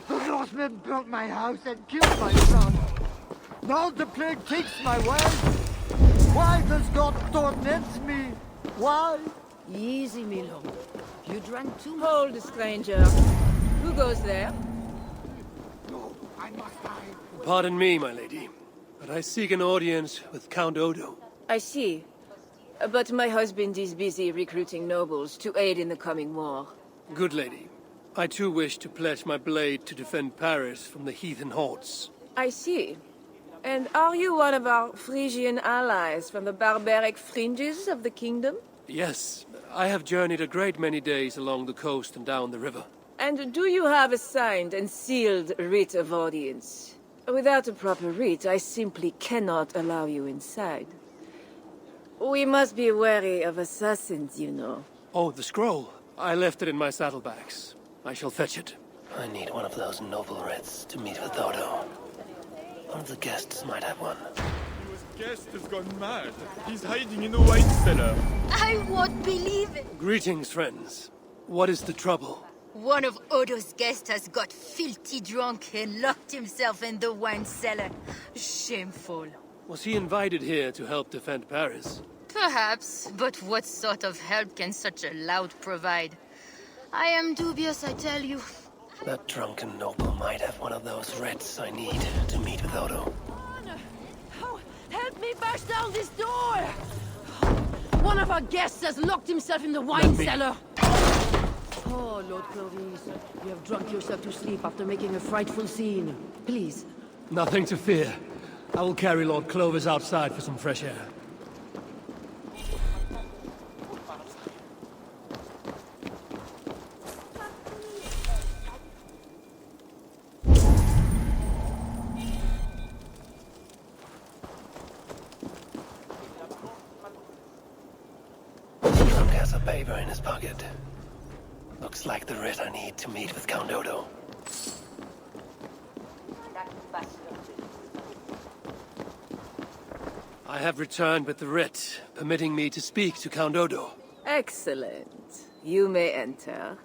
The Northmen built my house and killed my son. Now the plague takes my wife. Why does God torment me? Why? Easy, Milo. You drank too much. Hold, stranger. Who goes there? No, I must die. Pardon me, my lady, but I seek an audience with Count Odo. I see. But my husband is busy recruiting nobles to aid in the coming war. Good lady. I too wish to pledge my blade to defend Paris from the heathen hordes. I see. And are you one of our Frisian allies from the barbaric fringes of the kingdom? Yes, I have journeyed a great many days along the coast and down the river. And do you have a signed and sealed writ of audience? Without a proper writ, I simply cannot allow you inside. We must be wary of assassins, you know. Oh, the scroll. I left it in my saddlebags. I shall fetch it. I need one of those noble writs to meet with Odo. One of the guests might have one. Your guest has gone mad. He's hiding in a wine cellar. I won't believe it! Greetings, friends. What is the trouble? One of Odo's guests has got filthy drunk and locked himself in the wine cellar. Shameful. Was he invited here to help defend Paris? Perhaps, but what sort of help can such a lout provide? I am dubious, I tell you. That drunken noble might have one of those writs I need to meet with Odo. Oh, help me burst down this door! One of our guests has locked himself in the wine cellar. Oh, Lord Clovis, you have drunk yourself to sleep after making a frightful scene. Please. Nothing to fear. I will carry Lord Clovis outside for some fresh air. The drunk has a paper in his pocket. Looks like the writ I need to meet with Count Odo. I have returned with the writ, permitting me to speak to Count Odo. Excellent. You may enter.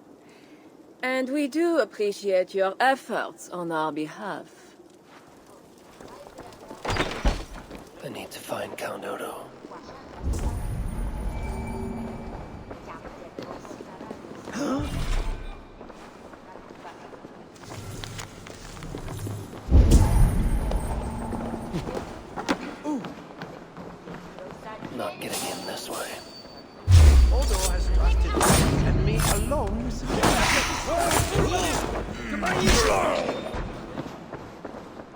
And we do appreciate your efforts on our behalf. I need to find Count Odo. Not getting in this way. Odo has trusted me and me alone.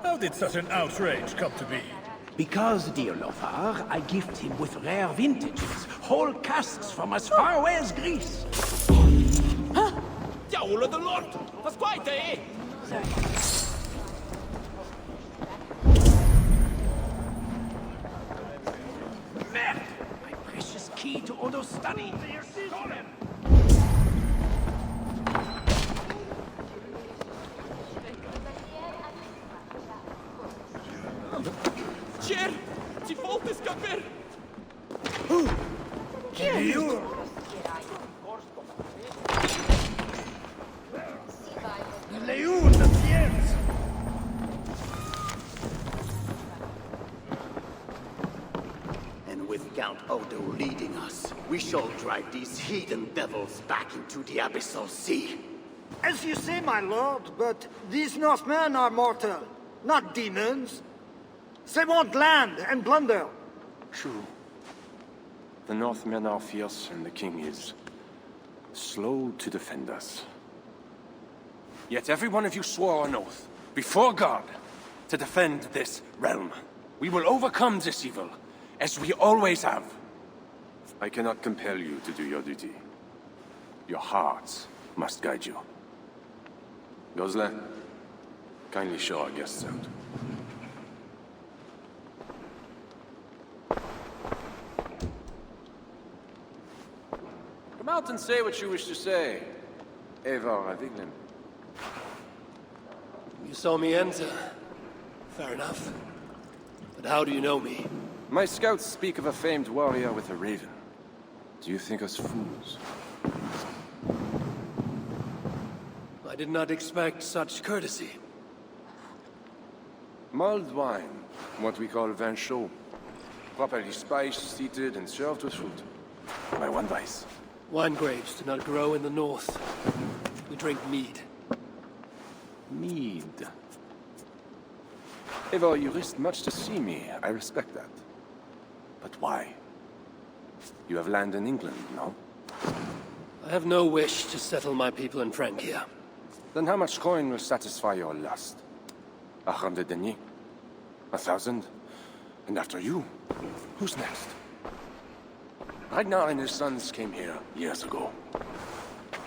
How did such an outrage come to be? Because, dear Lothar, I gift him with rare vintages, whole casks from as far away as Greece. Diavolo dell'orto! Ascolta, eh! Merde! My precious key to Odo's study. Cer! Ci volte scapper! Chi è io? Leun, yes! And with Count Odo leading us, we shall drive these heathen devils back into the abyssal sea. As you say, my lord, but these Northmen are mortal, not demons. They want land and plunder. True. The Northmen are fierce, and the king is slow to defend us. Yet every one of you swore an oath, before God, to defend this realm. We will overcome this evil, as we always have. I cannot compel you to do your duty. Your hearts must guide you. Gosle, kindly show our guests out. Come out and say what you wish to say. Evar Aviglim. You saw me enter. Fair enough. But how do you know me? My scouts speak of a famed warrior with a raven. Do you think us fools? I did not expect such courtesy. Mulled wine, what we call vin chaud. Properly spiced, seated, and served with fruit. My one vice. Wine grapes do not grow in the north. We drink mead. Mead. Evar, you risked much to see me. I respect that. But why? You have land in England, no? I have no wish to settle my people in Francia. Then how much coin will satisfy your lust? 100 deniers? 1,000? And after you, who's next? Ragnar and his sons came here years ago.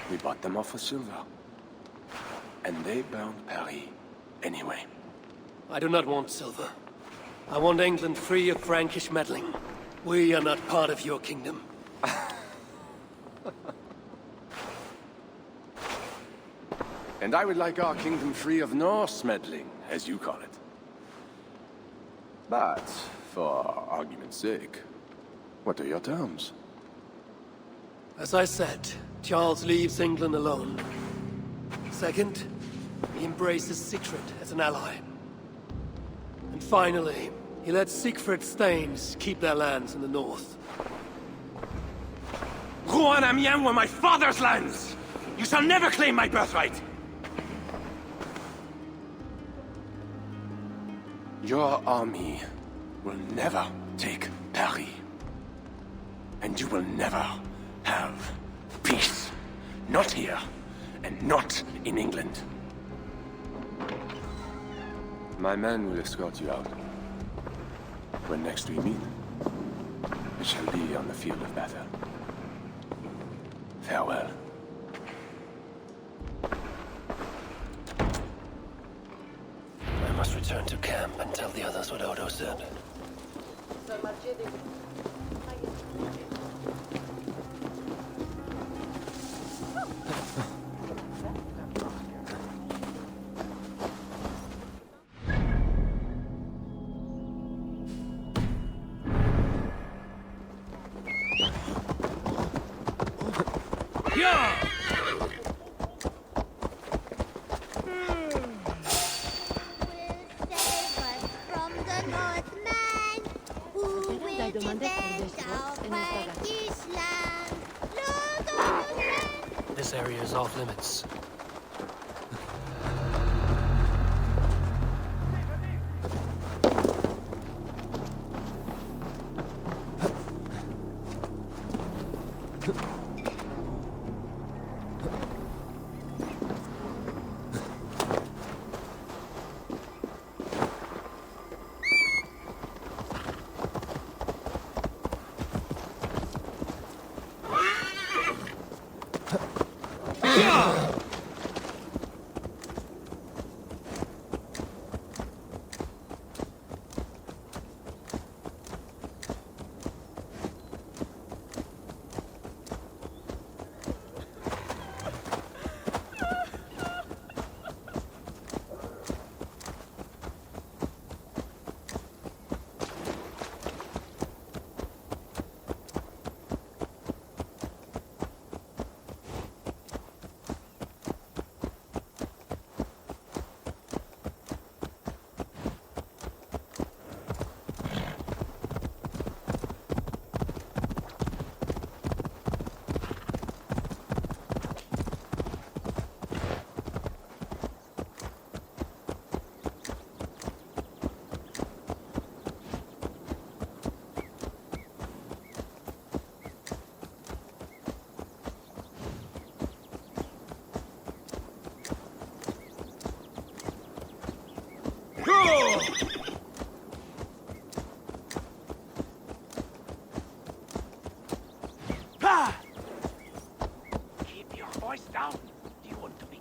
We bought them off with silver. And they burned Paris anyway. I do not want silver. I want England free of Frankish meddling. We are not part of your kingdom. And I would like our kingdom free of Norse meddling, as you call it. But, for argument's sake, what are your terms? As I said, Charles leaves England alone. Second, he embraces Sigfrid as an ally. And finally, he lets Siegfried's Thanes keep their lands in the north. Rouen and Amiens were my father's lands! You shall never claim my birthright! Your army will never take Paris. And you will never have peace. Not here, and not in England. My men will escort you out. When next we meet, it shall be on the field of battle. Farewell. I must return to camp and tell the others what Odo said. This area is off limits. Keep your voice down. Do you want to be?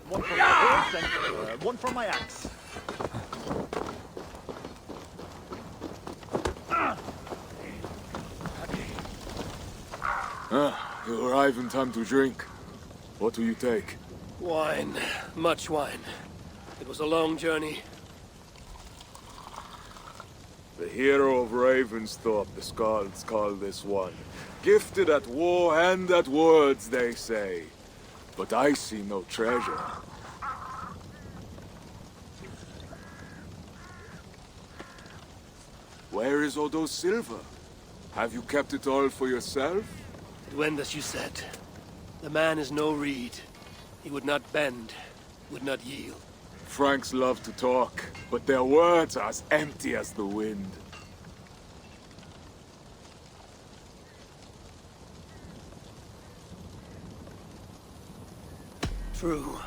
One for my horse and one for my axe. You arrive in time to drink. What do you take? Wine. Much wine. It was a long journey. The hero of Ravensthorpe, the Skalds call this one. Gifted at war and at words, they say. But I see no treasure. Where is Odo's silver? Have you kept it all for yourself? It went as you said. The man is no reed. He would not bend, would not yield. Franks love to talk, but their words are as empty as the wind. True.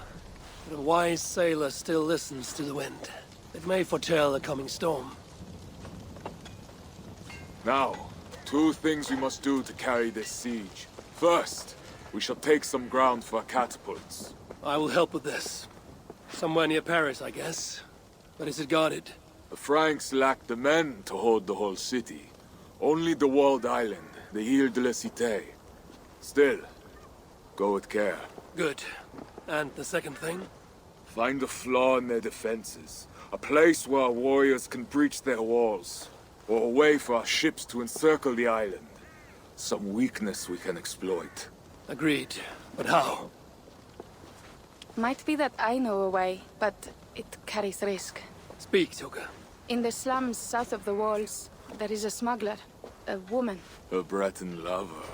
But a wise sailor still listens to the wind. It may foretell a coming storm. Now, two things we must do to carry this siege. First, we shall take some ground for our catapults. I will help with this. Somewhere near Paris, I guess. But is it guarded? The Franks lack the men to hold the whole city. Only the walled island, the Ile de la Cité. Still, go with care. Good. And the second thing? Find a flaw in their defenses. A place where our warriors can breach their walls. Or a way for our ships to encircle the island. Some weakness we can exploit. Agreed. But how? Might be that I know a way, but it carries risk. Speak, Toka. In the slums south of the walls, there is a smuggler. A woman. A Breton lover.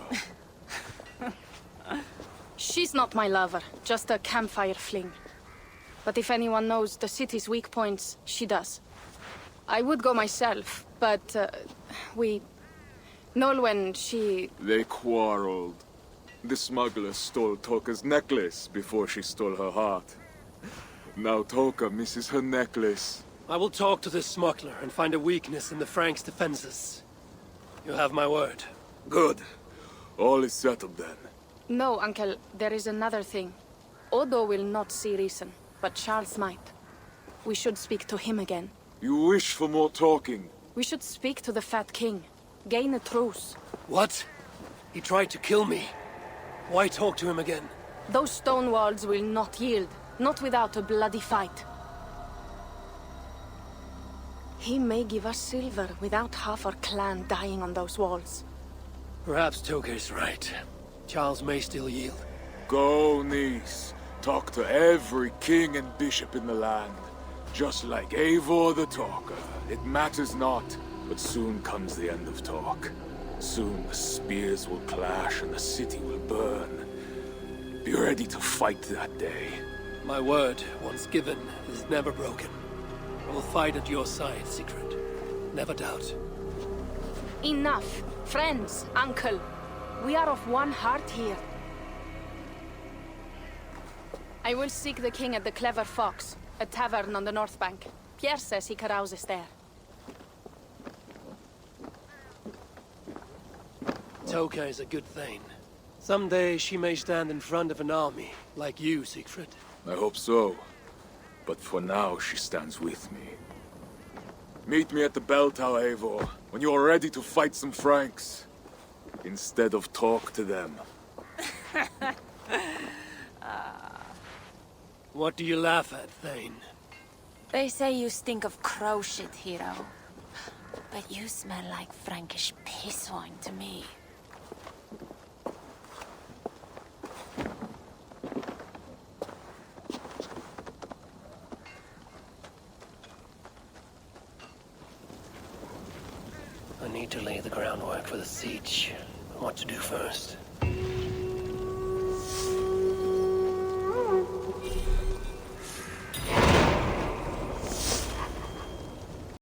She's not my lover, just a campfire fling. But if anyone knows the city's weak points, she does. I would go myself, but Nolwenn, she... They quarreled. The smuggler stole Toka's necklace before she stole her heart. Now Toka misses her necklace. I will talk to this smuggler and find a weakness in the Franks' defenses. You have my word. Good. All is settled then. No, Uncle, there is another thing. Odo will not see reason, but Charles might. We should speak to him again. You wish for more talking? We should speak to the Fat King. Gain a truce. What? He tried to kill me. Why talk to him again? Those stone walls will not yield. Not without a bloody fight. He may give us silver without half our clan dying on those walls. Perhaps Toka is right. Charles may still yield. Go, niece. Talk to every king and bishop in the land. Just like Eivor the Talker. It matters not, but soon comes the end of talk. Soon the spears will clash and the city will burn. Be ready to fight that day. My word, once given, is never broken. I will fight at your side, Sigrid. Never doubt. Enough. Friends, uncle. We are of one heart here. I will seek the king at the Clever Fox, a tavern on the north bank. Pierre says he carouses there. Toka is a good thane. Someday she may stand in front of an army, like you, Siegfried. I hope so. But for now, she stands with me. Meet me at the bell tower, Eivor, when you are ready to fight some Franks. Instead of talk to them. What do you laugh at, Thane? They say you stink of crow shit, hero. But you smell like Frankish piss wine to me. I need to lay the groundwork for the siege. What to do first?